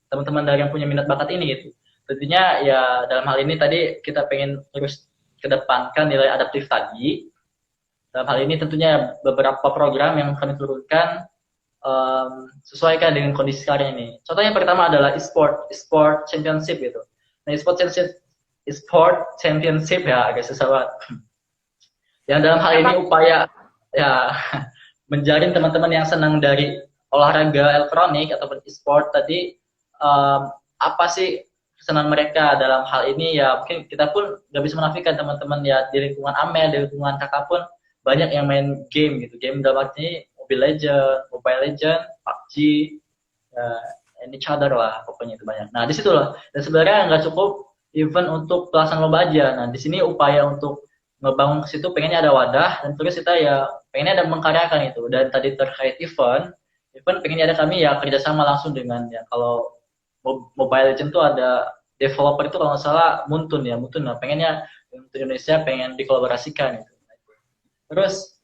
teman-teman dari yang punya minat bakat ini gitu. Tentunya ya dalam hal ini tadi kita pengen terus kedepankan nilai adaptif tadi. Dalam hal ini tentunya beberapa program yang kami turunkan sesuaikan dengan kondisi sekarang ini. Contohnya pertama adalah e-sport championship gitu. Nah, e-sport championship ya agak susah banget. Yang dalam hal ini upaya ya menjaring teman-teman yang senang dari olahraga elektronik ataupun e-sport tadi apa sih kesenangan mereka dalam hal ini ya mungkin kita pun nggak bisa menafikan teman-teman ya di lingkungan Amel, di lingkungan kakak pun banyak yang main game gitu. Game dalam arti Mobile Legend, PUBG, and each other lah pokoknya itu banyak. Nah di situ lah. Dan sebenarnya nggak cukup event untuk pelaksanaan lomba aja. Nah di sini upaya untuk ngebangun ke situ pengennya ada wadah dan terus kita ya pengennya ada mengkaryakan itu. Dan tadi terkait event pengennya ada kami ya kerjasama langsung dengan ya kalau Mobile Legend tuh ada developer itu kalau nggak salah Muntun. Nah pengennya untuk Indonesia pengen dikolaborasikan itu. Terus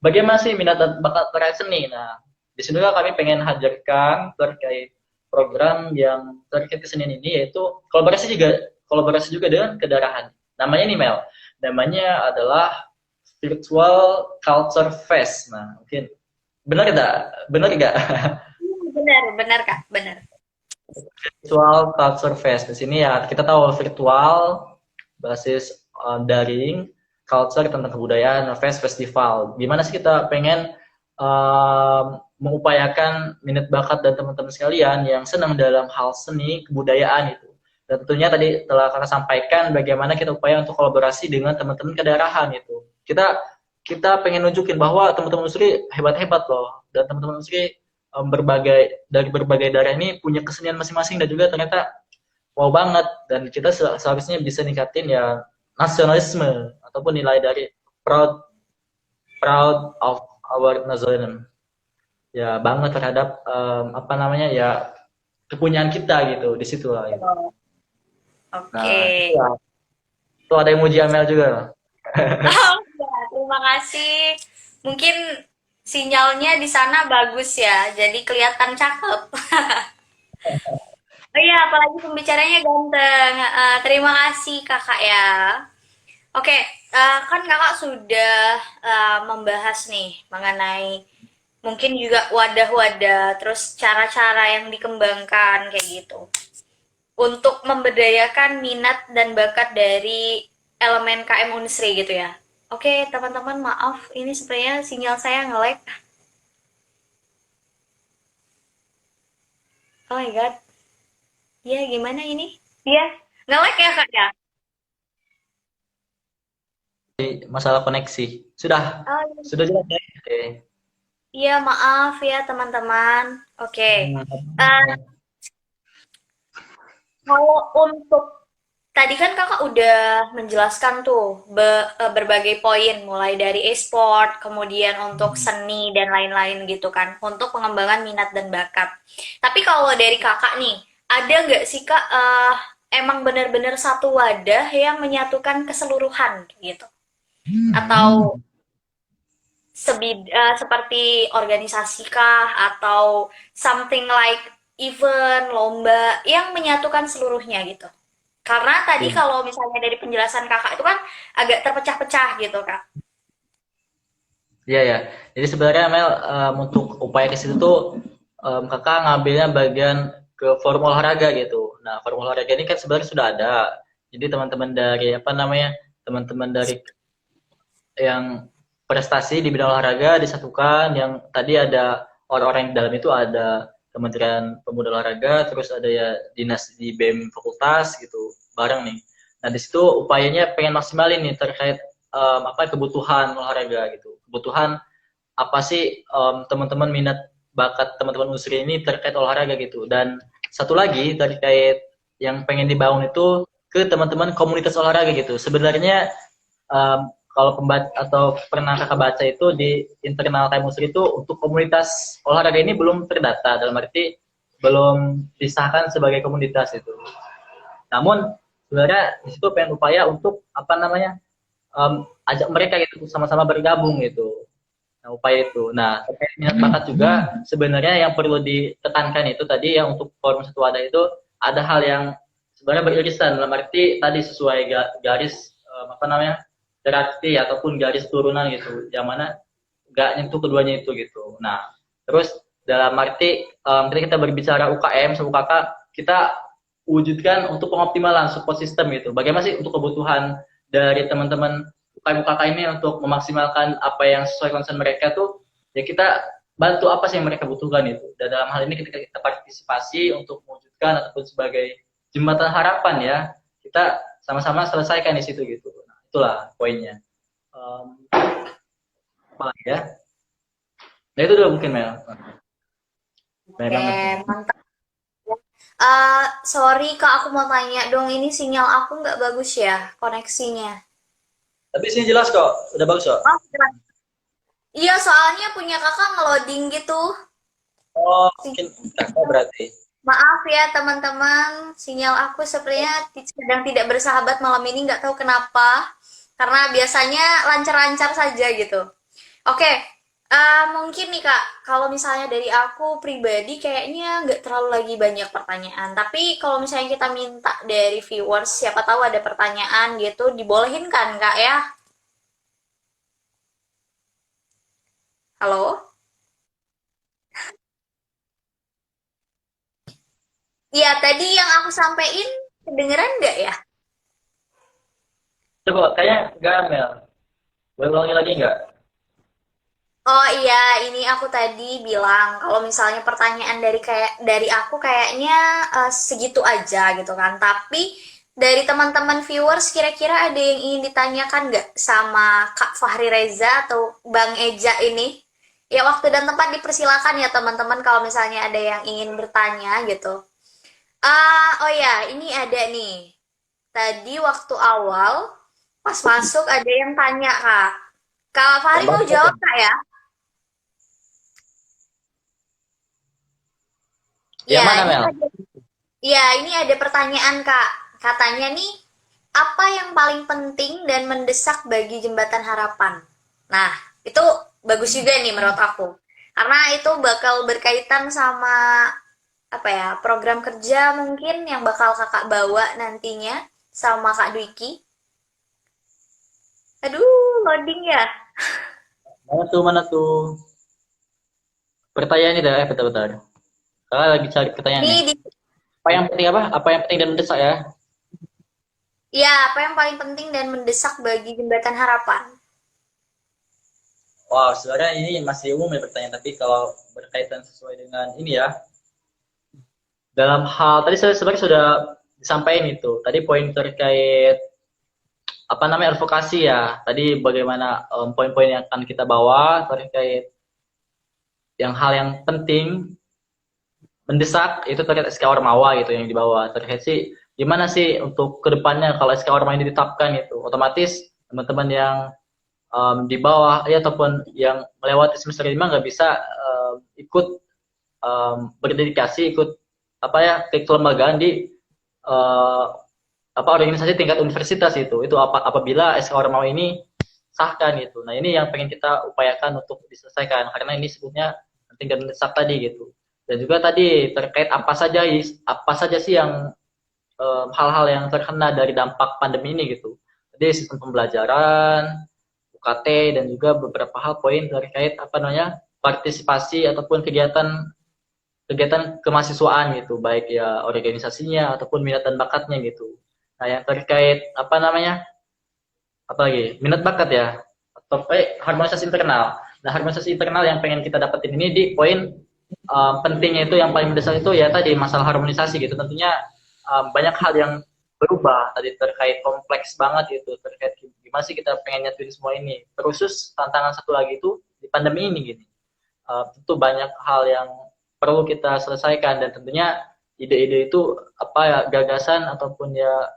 bagaimana sih minat dan bakat terkait seni? Nah, di sini juga kami pengen hadirkan terkait program yang terkait kesenian ini yaitu kolaborasi juga dengan kedarahan. Namanya nih Mel. Namanya adalah Virtual Culture Fest. Nah, mungkin benar tidak? Benar enggak? Benar Kak, benar. Virtual Culture Fest. Di sini ya kita tahu virtual basis daring culture tentang kebudayaan, festival. Gimana sih kita pengen mengupayakan minat bakat dan teman-teman sekalian yang senang dalam hal seni, kebudayaan itu. Dan tentunya tadi telah kakak sampaikan bagaimana kita upaya untuk kolaborasi dengan teman-teman kedaerahan itu. Kita pengen nunjukin bahwa teman-teman Unsri hebat-hebat loh. Dan teman-teman Unsri dari berbagai daerah ini punya kesenian masing-masing dan juga ternyata wow banget. Dan kita seharusnya bisa ningkatin ya nasionalisme ataupun nilai dari proud of our nationalism ya bangga terhadap apa namanya ya kepunyaan kita gitu di situ lah gitu. Oke. Nah, itu ya. Tuh ada yang muji Amel juga. Oh, ya, terima kasih. Mungkin sinyalnya di sana bagus ya, jadi kelihatan cakep. Oh iya, apalagi pembicaranya ganteng. Terima kasih kakak ya. Oke, kan kakak sudah membahas nih mengenai mungkin juga wadah-wadah, terus cara-cara yang dikembangkan kayak gitu. Untuk memberdayakan minat dan bakat dari elemen KM Unsri gitu ya. Oke, teman-teman maaf, ini sepertinya sinyal saya nge-lag. Oh my god. Ya, gimana ini? Iya, nge-lag ya kak ya? Masalah koneksi. Sudah, Oh sudah jelas ya. Oke. iya, maaf ya teman-teman. Oke. Hmm. Eh, Kalau untuk tadi kan kakak udah menjelaskan tuh berbagai poin, mulai dari e-sport, kemudian untuk seni dan lain-lain gitu kan, untuk pengembangan minat dan bakat. Tapi kalau dari kakak nih, ada nggak sih kak emang benar-benar satu wadah yang menyatukan keseluruhan gitu? Atau seperti organisasi kah atau something like event, lomba yang menyatukan seluruhnya gitu? Karena tadi Iya. kalau misalnya dari penjelasan kakak itu kan agak terpecah-pecah gitu kak. Iya ya. Jadi sebenarnya Mel untuk upaya ke situ tuh kakak ngambilnya bagian ke forum olahraga gitu. Nah forum olahraga ini kan sebenarnya sudah ada. Jadi teman-teman dari apa namanya teman-teman dari yang prestasi di bidang olahraga disatukan. Yang tadi ada orang-orang yang di dalam itu ada Kementerian Pemuda Olahraga, terus ada ya dinas di BEM fakultas gitu bareng nih. Nah di situ upayanya pengen maksimalin nih terkait apa kebutuhan olahraga gitu. Kebutuhan apa sih teman-teman minat bakat teman-teman Unsri ini terkait olahraga gitu. Dan satu lagi terkait yang pengen dibangun itu ke teman-teman komunitas olahraga gitu. Sebenarnya kalau pembaca atau pernah kakak baca itu di internal Time Unsri itu untuk komunitas olahraga ini belum terdata dalam arti belum disahkan sebagai komunitas itu. Namun sebenarnya di situ pengen upaya untuk apa namanya ajak mereka gitu sama-sama bergabung gitu. Nah, upaya itu. Nah, terkait minat bakat juga sebenarnya yang perlu ditekankan itu tadi ya untuk forum satu wadah itu ada hal yang sebenarnya beririsan dalam arti tadi sesuai garis apa namanya hierarki ataupun garis turunan gitu, yang mana nggak nyentuh keduanya itu gitu. Nah, terus dalam arti ketika kita berbicara UKM, UKK, kita wujudkan untuk pengoptimalan support system gitu. Bagaimana sih untuk kebutuhan dari teman-teman UKM-UKK ini untuk memaksimalkan apa yang sesuai concern mereka tuh, ya kita bantu apa sih yang mereka butuhkan itu. Dan dalam hal ini ketika kita partisipasi untuk mewujudkan ataupun sebagai jembatan harapan ya, kita sama-sama selesaikan di situ gitu. Nah, itulah poinnya. Apa lagi ya? Nah itu dulu mungkin Mel. Banyak Oke, banget nih. mantap. Sorry kak, aku mau tanya dong, ini sinyal aku nggak bagus ya koneksinya. Tapi sini jelas kok, udah bagus kok. Oh, jelas. Iya, soalnya punya kakak ngeloading gitu. Oh, mungkin kakak Sinyal. berarti. Maaf ya teman-teman, sinyal aku sepertinya sedang tidak bersahabat malam ini, nggak tahu kenapa. Karena biasanya lancar-lancar saja gitu. Oke, mungkin nih Kak, kalau misalnya dari aku pribadi kayaknya nggak terlalu lagi banyak pertanyaan. Tapi kalau misalnya kita minta dari viewers, siapa tahu ada pertanyaan gitu, dibolehin kan Kak ya? Halo? Iya, tadi yang aku sampaikan kedengeran nggak ya? Coba, kayaknya enggak Mel. Boleh ulangi lagi enggak? Oh iya, ini aku tadi bilang kalau misalnya pertanyaan dari aku kayaknya segitu aja gitu kan. Tapi dari teman-teman viewers kira-kira ada yang ingin ditanyakan nggak sama Kak Fahri Reza atau Bang Eja ini? Ya waktu dan tempat dipersilakan ya teman-teman kalau misalnya ada yang ingin bertanya gitu. Oh ya, ini ada nih. Tadi waktu awal pas masuk ada yang tanya Kak. Kak Fahri Gambar mau apa? jawab Kak ya? Yang Ya, mana ini Mel? ada, ya, ini ada pertanyaan, Kak. katanya nih, apa yang paling penting dan mendesak bagi Jembatan Harapan? Nah, itu bagus juga nih menurut aku. Karena itu bakal berkaitan sama apa ya, program kerja mungkin yang bakal kakak bawa nantinya sama Kak Dwiki. Aduh, loading ya. Mana tuh? Pertanyaan itu bentar-bentar. Kakak lagi cari pertanyaan Ini nih. di, Apa yang penting apa? Apa yang penting dan mendesak ya? ya, apa yang paling penting dan mendesak bagi Jembatan Harapan? Wow, sebenarnya ini masih umum ya pertanyaan, tapi kalau berkaitan sesuai dengan ini ya, dalam hal tadi saya sebenarnya sudah disampaikan itu. Tadi poin terkait apa namanya advokasi ya. Tadi bagaimana poin-poin yang akan kita bawa terkait yang hal yang penting mendesak itu terkait SK Ormawa gitu yang dibawa terkait sih gimana sih untuk kedepannya kalau SK Ormawa ini ditetapkan itu otomatis teman-teman yang di bawah ya ataupun yang melewati semester 5 nggak bisa ikut berdedikasi ikut apa ya kelembagaan di uh, apa organisasi tingkat universitas itu apa apabila SK Ormawa ini sahkan gitu. Nah ini yang pengen kita upayakan untuk diselesaikan karena ini sebutnya penting dan mendesak tadi gitu. Dan juga tadi terkait apa saja sih yang hal-hal yang terkena dari dampak pandemi ini gitu. Jadi sistem pembelajaran, UKT dan juga beberapa hal poin terkait apa namanya partisipasi ataupun kegiatan kegiatan kemahasiswaan gitu, baik ya organisasinya ataupun minat dan bakatnya gitu. Nah yang terkait apa namanya apa lagi minat bakat ya atau harmonisasi internal. Nah harmonisasi internal yang pengen kita dapetin ini di poin pentingnya itu yang paling mendesak itu ya tadi masalah harmonisasi gitu. Tentunya banyak hal yang berubah tadi terkait kompleks banget gitu terkait gimana sih kita pengen nyatuin semua ini. Terusus tantangan satu lagi itu di pandemi ini gini. Tentu banyak hal yang perlu kita selesaikan dan tentunya ide-ide itu apa ya gagasan ataupun ya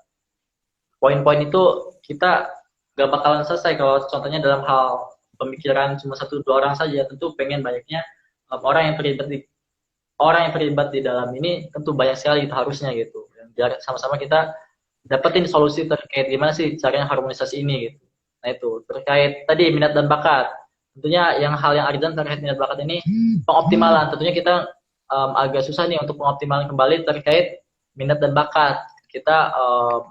poin-poin itu kita gak bakalan selesai kalau contohnya dalam hal pemikiran cuma satu dua orang saja tentu pengen banyaknya orang yang terlibat di dalam ini tentu banyak sekali itu harusnya gitu biar sama-sama kita dapetin solusi terkait gimana sih caranya harmonisasi ini gitu. Nah itu terkait tadi minat dan bakat tentunya yang hal yang urgent terkait minat bakat ini pengoptimalan tentunya kita agak susah nih untuk pengoptimalan kembali terkait minat dan bakat kita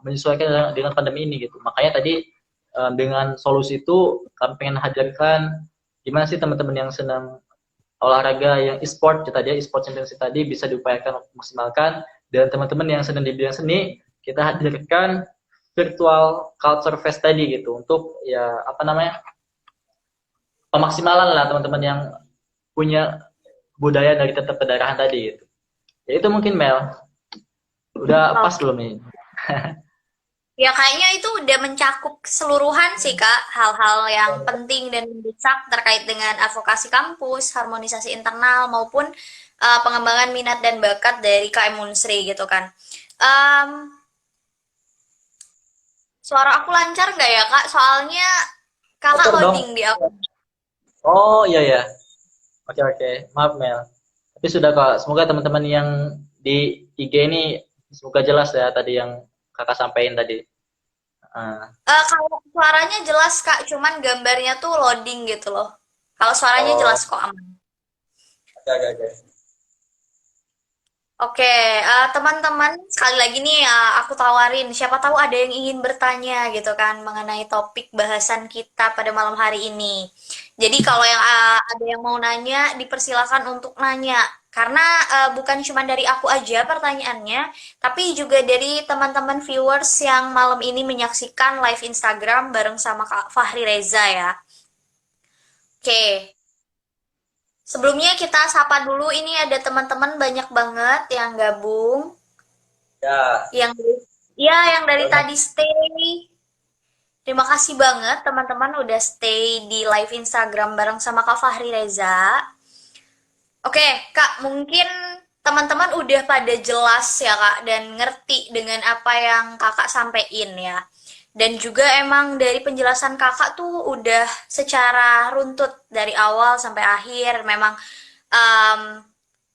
menyesuaikan dengan pandemi ini gitu makanya tadi dengan solusi itu kami pengen hadirkan gimana sih teman-teman yang senang olahraga yang e-sport tadi e-sport championship tadi bisa diupayakan untuk maksimalkan dan teman-teman yang sedang di bidang seni kita hadirkan virtual culture fest tadi gitu untuk ya apa namanya pemaksimalan lah teman-teman yang punya budaya dari tetap kedaerahan tadi gitu. Ya itu mungkin Mel. Udah pas Oke. belum nih? Ya kayaknya itu udah mencakup keseluruhan sih Kak, hal-hal yang penting dan mendesak terkait dengan advokasi kampus, harmonisasi internal maupun pengembangan minat dan bakat dari KM Unsri gitu kan. Em, suara aku lancar nggak ya Kak? Soalnya Kakak Bocor dong. loading di aku. Oh iya ya. Oke oke. Maaf Mel. Tapi sudah kok. Semoga teman-teman yang di IG ini semoga jelas ya tadi yang kakak sampaikan tadi. Uh, Kalau suaranya jelas Kak, cuman gambarnya tuh loading gitu loh. Kalau suaranya oh jelas kok aman. oke oke oke. Oke, teman-teman, sekali lagi nih aku tawarin, siapa tahu ada yang ingin bertanya gitu kan mengenai topik bahasan kita pada malam hari ini. Jadi kalau yang ada yang mau nanya, dipersilakan untuk nanya. Karena bukan cuma dari aku aja pertanyaannya, tapi juga dari teman-teman viewers yang malam ini menyaksikan live Instagram bareng sama Kak Fahri Reza ya. Oke, sebelumnya kita sapa dulu, ini ada teman-teman banyak banget yang gabung. Ya. Yang ya yang dari tadi stay. Terima kasih banget teman-teman udah stay di live Instagram bareng sama Kak Fahri Reza. Oke, Kak, mungkin teman-teman udah pada jelas ya Kak dan ngerti dengan apa yang Kakak sampaikan ya. Dan juga emang dari penjelasan Kakak tuh udah secara runtut dari awal sampai akhir memang um,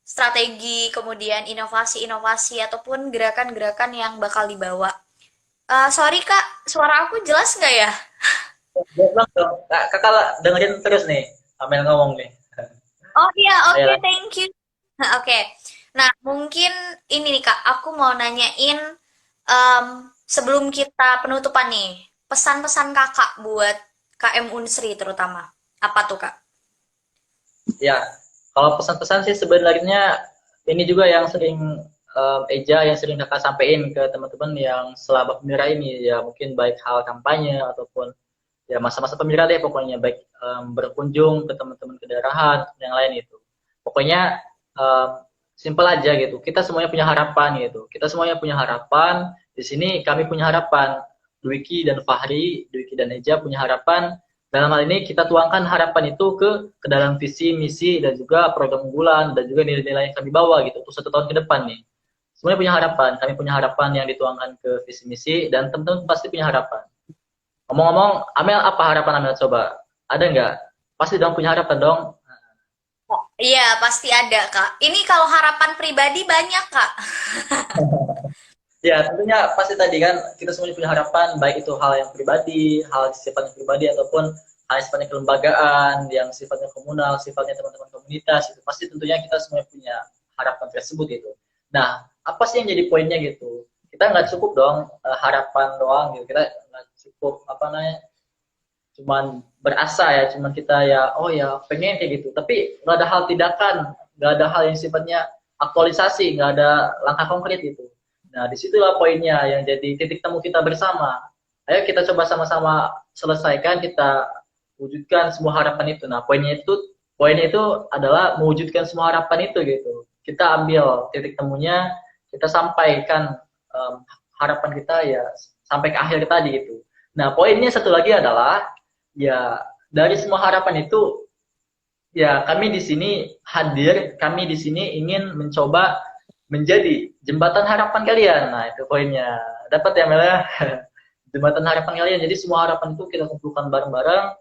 strategi kemudian inovasi-inovasi ataupun gerakan-gerakan yang bakal dibawa. Sorry Kak, suara aku jelas nggak ya? Jelas dong. Kakak dengerin terus nih, Amel ngomong nih. Oh iya, Ayo oke, lah. thank you. Oke. Nah, mungkin ini nih Kak, aku mau nanyain sebelum kita penutupan nih, pesan-pesan Kakak buat KM Unsri terutama. Apa tuh Kak? Ya, kalau pesan-pesan sih sebenarnya ini juga yang sering Eja yang sering kakak sampaikan ke teman-teman yang selama pemira ini ya mungkin baik hal kampanye ataupun ya masa-masa pemira deh pokoknya baik berkunjung ke teman-teman ke daerahan yang lain itu pokoknya simpel aja gitu kita semuanya punya harapan gitu kita semuanya punya harapan di sini kami punya harapan Dwiki dan Fahri Dwiki dan Eja punya harapan dalam hal ini kita tuangkan harapan itu ke dalam visi misi dan juga program unggulan dan juga nilai-nilai yang kami bawa gitu untuk 1 tahun ke depan nih semuanya punya harapan kami punya harapan yang dituangkan ke visi misi dan teman-teman pasti punya harapan. Ngomong-ngomong, Amel apa harapan Amel coba? Ada nggak? Pasti dong punya harapan dong. Oh, iya, pasti ada Kak. Ini kalau harapan pribadi banyak Kak. Ya, tentunya pasti tadi kan kita semuanya punya harapan, baik itu hal yang pribadi, hal sifatnya pribadi ataupun hal yang sifatnya kelembagaan, yang sifatnya komunal, sifatnya teman-teman komunitas, itu pasti tentunya kita semuanya punya harapan tersebut gitu. Nah, apa sih yang jadi poinnya gitu? Kita nggak cukup dong harapan doang gitu. Kita nggak cukup apa namanya cuman berasa ya, cuman kita ya oh ya pengen kayak gitu. Tapi nggak ada hal tindakan, nggak ada hal yang sifatnya aktualisasi, nggak ada langkah konkret gitu. Nah, disitulah poinnya yang jadi titik temu kita bersama. Ayo kita coba sama-sama selesaikan, kita wujudkan semua harapan itu. Nah, poinnya itu adalah mewujudkan semua harapan itu gitu. Kita ambil titik temunya, kita sampaikan harapan kita ya sampai ke akhir tadi gitu. Nah, poinnya satu lagi adalah ya dari semua harapan itu ya kami di sini hadir, kami di sini ingin mencoba menjadi jembatan harapan kalian. Nah, itu poinnya. Dapat ya Mel ya? Jembatan harapan kalian. Jadi semua harapan itu kita kumpulkan bareng-bareng.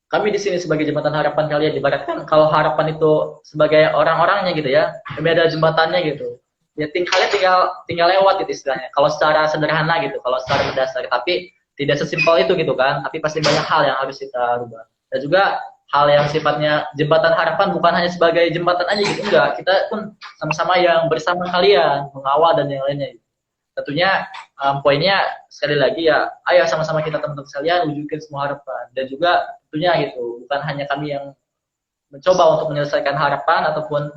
Kami di sini sebagai jembatan harapan kalian. Ibaratkan kalau harapan itu sebagai orang-orangnya gitu ya, kami ada jembatannya gitu. Ya kalian tinggal lewat gitu istilahnya. Kalau secara sederhana gitu, kalau secara mendasar. Tapi tidak sesimpel itu gitu kan. Tapi pasti banyak hal yang harus kita rubah. Dan juga hal yang sifatnya jembatan harapan bukan hanya sebagai jembatan aja gitu enggak kita pun sama-sama yang bersama kalian mengawal dan yang lainnya gitu. Tentunya poinnya sekali lagi ya ayo sama-sama kita teman-teman sekalian wujudkan semua harapan dan juga tentunya gitu bukan hanya kami yang mencoba untuk menyelesaikan harapan ataupun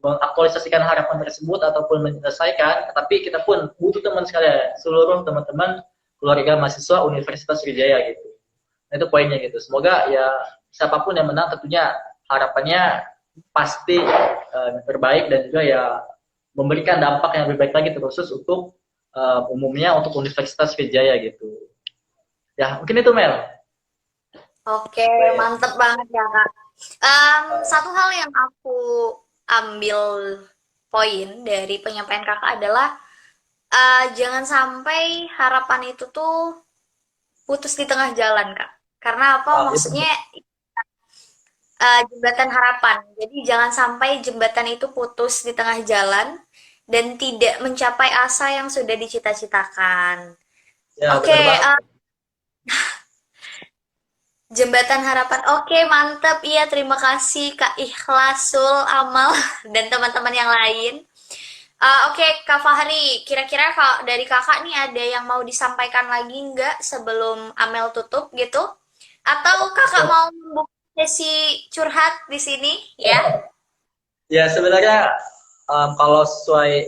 mengaktualisasikan harapan tersebut ataupun menyelesaikan tetapi kita pun butuh teman sekalian seluruh teman-teman keluarga mahasiswa Universitas Sriwijaya gitu. Nah, itu poinnya gitu. Semoga ya siapapun yang menang tentunya harapannya pasti terbaik dan juga ya memberikan dampak yang lebih baik lagi terkhusus untuk umumnya untuk Universitas Sriwijaya gitu. Ya mungkin itu Mel. Oke, Baik. mantep banget ya Kak. Satu hal yang aku ambil poin dari penyampaian Kakak adalah jangan sampai harapan itu tuh putus di tengah jalan, Kak. Karena apa? Itu Maksudnya jembatan harapan. Jadi jangan sampai jembatan itu putus di tengah jalan dan tidak mencapai asa yang sudah dicita-citakan. ya Oke, benar banget. jembatan harapan. Oke, mantap. Iya, terima kasih Kak Ikhlasul Amal dan teman-teman yang lain. Oke, Kak Fahri, kira-kira kalau dari kakak nih ada yang mau disampaikan lagi nggak sebelum Amel tutup gitu? Atau kakak mau membuka sesi curhat di sini ya? Ya sebenarnya kalau sesuai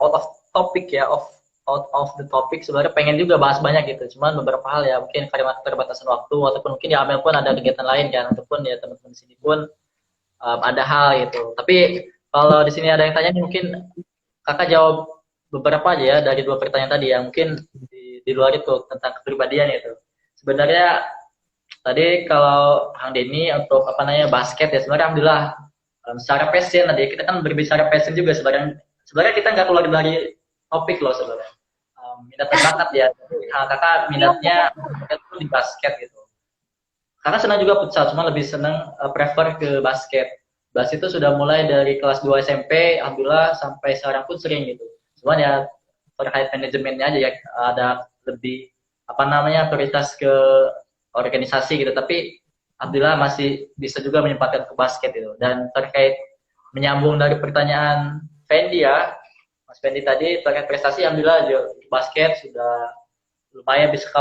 out of topic ya out of the topic sebenarnya pengen juga bahas banyak gitu cuman beberapa hal ya mungkin karena keterbatasan waktu ataupun mungkin ya Amel pun ada kegiatan lain kan ataupun ya teman-teman di sini pun ada hal gitu tapi kalau di sini ada yang tanya mungkin kakak jawab beberapa aja ya dari 2 pertanyaan tadi yang mungkin di luar itu tentang kepribadian itu sebenarnya tadi kalau Kang Denny untuk apa namanya basket ya sebenarnya alhamdulillah secara passion tadi kita kan berbicara passion juga sebenarnya kita nggak keluar dari topik loh sebenarnya minat dan bakat ya kakak minatnya itu di basket gitu kakak senang juga futsal cuma lebih senang prefer ke basket itu sudah mulai dari kelas 2 SMP alhamdulillah sampai sekarang pun sering gitu cuman ya terkait manajemennya aja ya, ada lebih apa namanya prioritas ke organisasi gitu, tapi alhamdulillah masih bisa juga menyempatkan ke basket gitu. Dan terkait menyambung dari pertanyaan Fendi ya, Mas Fendi tadi terkait prestasi, alhamdulillah di basket sudah lumayan bisa.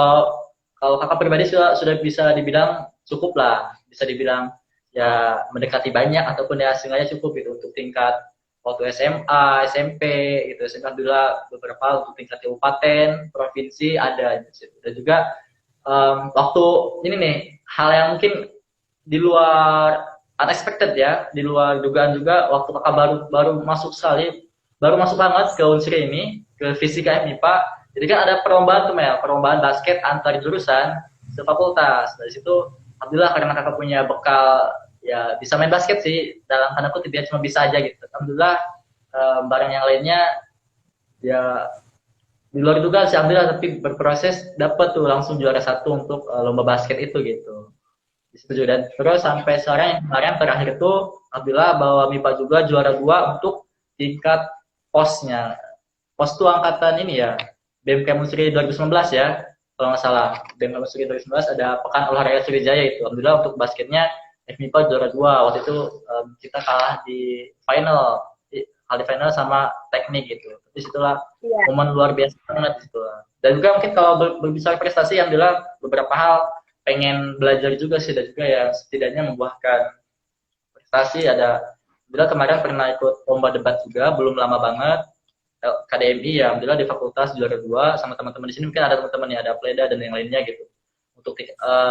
Kalau kakak pribadi sudah bisa dibilang cukup lah, bisa dibilang ya mendekati banyak ataupun ya hasilnya cukup gitu untuk tingkat waktu SMA, SMP gitu. SMA alhamdulillah beberapa untuk tingkat kabupaten, provinsi ada gitu. Dan juga waktu ini nih hal yang mungkin di luar unexpected ya, di luar dugaan juga, waktu kakak baru baru masuk sekali, baru masuk banget ke Unsri ini, ke Fisika MIPA. Jadi kan ada perlombaan tuh Mel, perlombaan basket antar jurusan sefakultas. Dari situ alhamdulillah karena kakak punya bekal ya bisa main basket sih, dalam tanda kutip ya, cuma bisa aja gitu. Alhamdulillah barang yang lainnya ya di luar dugaan sih alhamdulillah, tapi berproses dapat tuh langsung juara satu untuk lomba basket itu gitu. Setuju. Dan terus sampai sekarang yang kemarin terakhir itu alhamdulillah bahwa MIPA juga juara 2 untuk tingkat posnya. Pos itu angkatan ini ya, BMK Musri 2019 ya, kalau nggak salah. BMK Musri 2019 ada Pekan Olahraga Sriwijaya itu. Alhamdulillah untuk basketnya FMIPA juara 2. Waktu itu kita kalah di final, sama teknik gitu. Tapi situlah momen luar biasa banget gitu. Dan juga mungkin kalau berbicara prestasi, alhamdulillah beberapa hal pengen belajar juga sih, dan juga ya setidaknya membuahkan prestasi. Ada alhamdulillah kemarin pernah ikut lomba debat juga, belum lama banget, KDMI ya, alhamdulillah di fakultas juara 2 sama teman-teman di sini, mungkin ada teman-teman yang ada Pleda dan yang lainnya gitu, untuk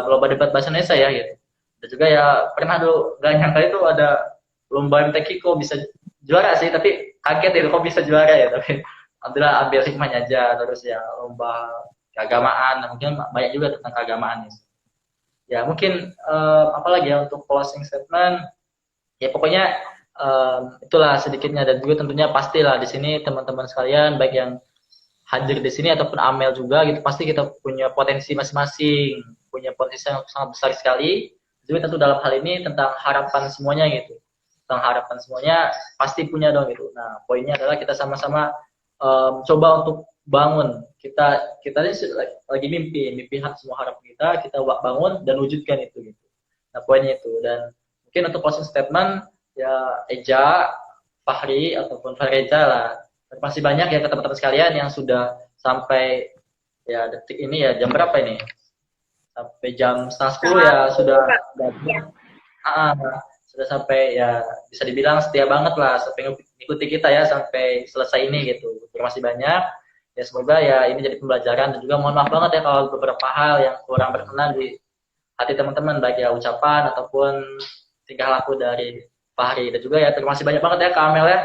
lomba debat bahasa Indonesia ya gitu. Dan juga ya pernah dulu gak nyangka itu ada lomba MTQ kok bisa juara sih, tapi kaget itu kok bisa juara ya. Tapi alhamdulillah ambil hikmahnya aja. Terus ya lomba keagamaan, mungkin banyak juga tentang keagamaan nih. Ya mungkin apalagi ya untuk closing statement ya, pokoknya itulah sedikitnya. Dan juga tentunya pastilah di sini teman-teman sekalian, baik yang hadir di sini ataupun Amel juga gitu, pasti kita punya potensi masing-masing, punya potensi yang sangat besar sekali. Jadi tentu dalam hal ini tentang harapan semuanya gitu, tentang harapan semuanya pasti punya dong gitu. Nah poinnya adalah kita sama-sama coba untuk bangun, kita ini lagi mimpi semua harapan kita bangun dan wujudkan itu gitu. Nah poinnya itu. Dan mungkin untuk closing statement ya, Eja, Fahri ataupun Fareza lah, terima kasih banyak ya ke teman-teman sekalian yang sudah sampai ya detik ini ya, jam berapa ini, sampai jam setengah 10 ya sudah sudah sampai ya, bisa dibilang setia banget lah sampai ikuti kita ya sampai selesai ini gitu. Terima kasih banyak ya, semoga ya ini jadi pembelajaran. Dan juga mohon maaf banget ya kalau beberapa hal yang kurang berkenan di hati teman-teman, baik ya ucapan ataupun tingkah laku dari Fahri. Dan juga ya terima kasih banyak banget ya ke Amel ya,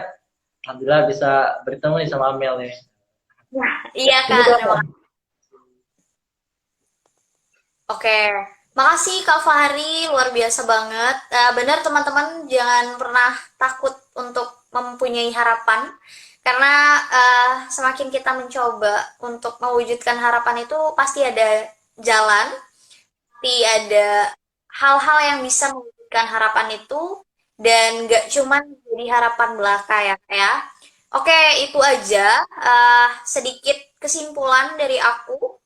alhamdulillah bisa bertemu nih sama Amel nih. Iya Kak. Oke, makasih Kak Fahri, luar biasa banget. Benar teman-teman, jangan pernah takut untuk mempunyai harapan, karena semakin kita mencoba untuk mewujudkan harapan itu pasti ada jalan, pasti ada hal-hal yang bisa mewujudkan harapan itu, dan gak cuman jadi harapan belaka ya Kak ya. Oke, itu aja sedikit kesimpulan dari aku.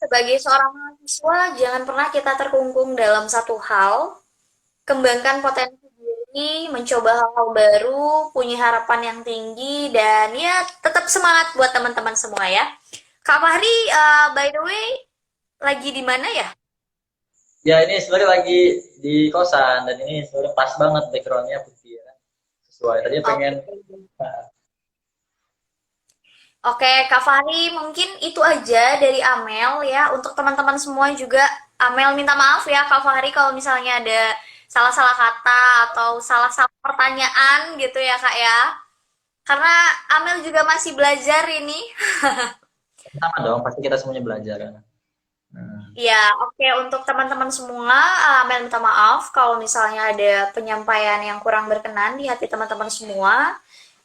Sebagai seorang mahasiswa, jangan pernah kita terkungkung dalam satu hal. Kembangkan potensi diri, mencoba hal-hal baru, punya harapan yang tinggi, dan ya tetap semangat buat teman-teman semua ya. Kak Fahri, by the way, lagi di mana ya? Ya ini sebenarnya lagi di kosan, dan ini sebenarnya pas banget backgroundnya putih ya, sesuai. Tadi pengen Oke, Kak Fahri, mungkin itu aja dari Amel ya. Untuk teman-teman semua juga, Amel minta maaf ya Kak Fahri kalau misalnya ada salah-salah kata atau salah-salah pertanyaan gitu ya Kak ya. Karena Amel juga masih belajar ini. sama dong, pasti kita semuanya belajar. Ya, oke. Untuk teman-teman semua, Amel minta maaf kalau misalnya ada penyampaian yang kurang berkenan di hati teman-teman semua.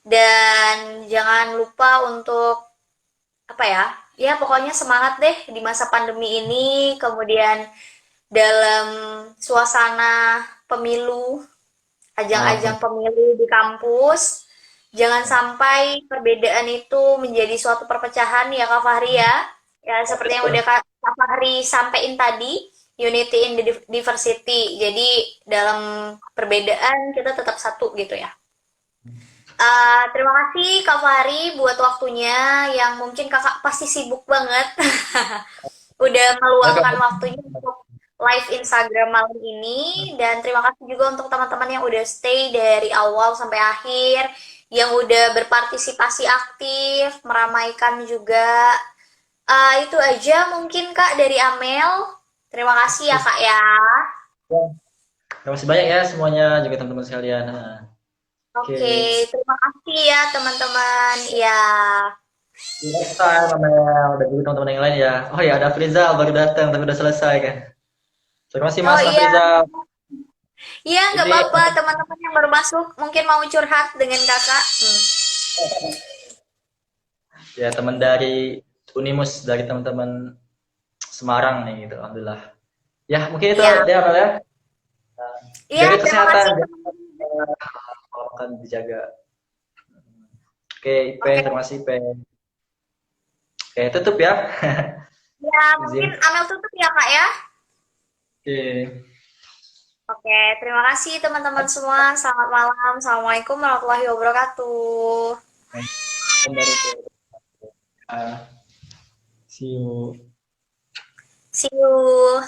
Dan jangan lupa untuk apa ya? Ya pokoknya semangat deh di masa pandemi ini, kemudian dalam suasana pemilu, ajang-ajang pemilu di kampus. Jangan sampai perbedaan itu menjadi suatu perpecahan ya Kak Fahri ya. Ya seperti yang udah Kak Fahri sampaikan tadi, unity in the diversity. Jadi dalam perbedaan kita tetap satu gitu ya. Terima kasih Kak Fahri buat waktunya yang mungkin kakak pasti sibuk banget. Udah meluangkan waktunya untuk live Instagram malam ini. Dan terima kasih juga untuk teman-teman yang udah stay dari awal sampai akhir, yang udah berpartisipasi aktif, meramaikan juga. Itu aja mungkin Kak dari Amel. Terima kasih ya Kak ya. Terima kasih banyak ya semuanya juga teman-teman sekalian. Nah, oke. Oke, terima kasih ya teman-teman. Ya. Next time, Amel. Dan juga teman-teman yang lain ya. Oh ya, ada Frizal baru datang, tapi udah selesai kan. Terima kasih Oh Mas iya, Afrizal. iya nggak Jadi apa-apa teman-teman yang baru masuk mungkin mau curhat dengan kakak. ya teman dari Unimus dari teman-teman Semarang nih gitu, alhamdulillah. Ya mungkin itu Iya, dia Amel ya. iya Jaga terima kesehatan, kasih jangan teman. makan dijaga. Oke, Ipe, Oke, terima kasih Ipe. Oke, tutup ya. ya mungkin Izin. Amel tutup ya kak ya. Oke. Oke, terima kasih teman-teman semua. Selamat malam. Assalamualaikum warahmatullahi wabarakatuh. Kembali ke see you. See you.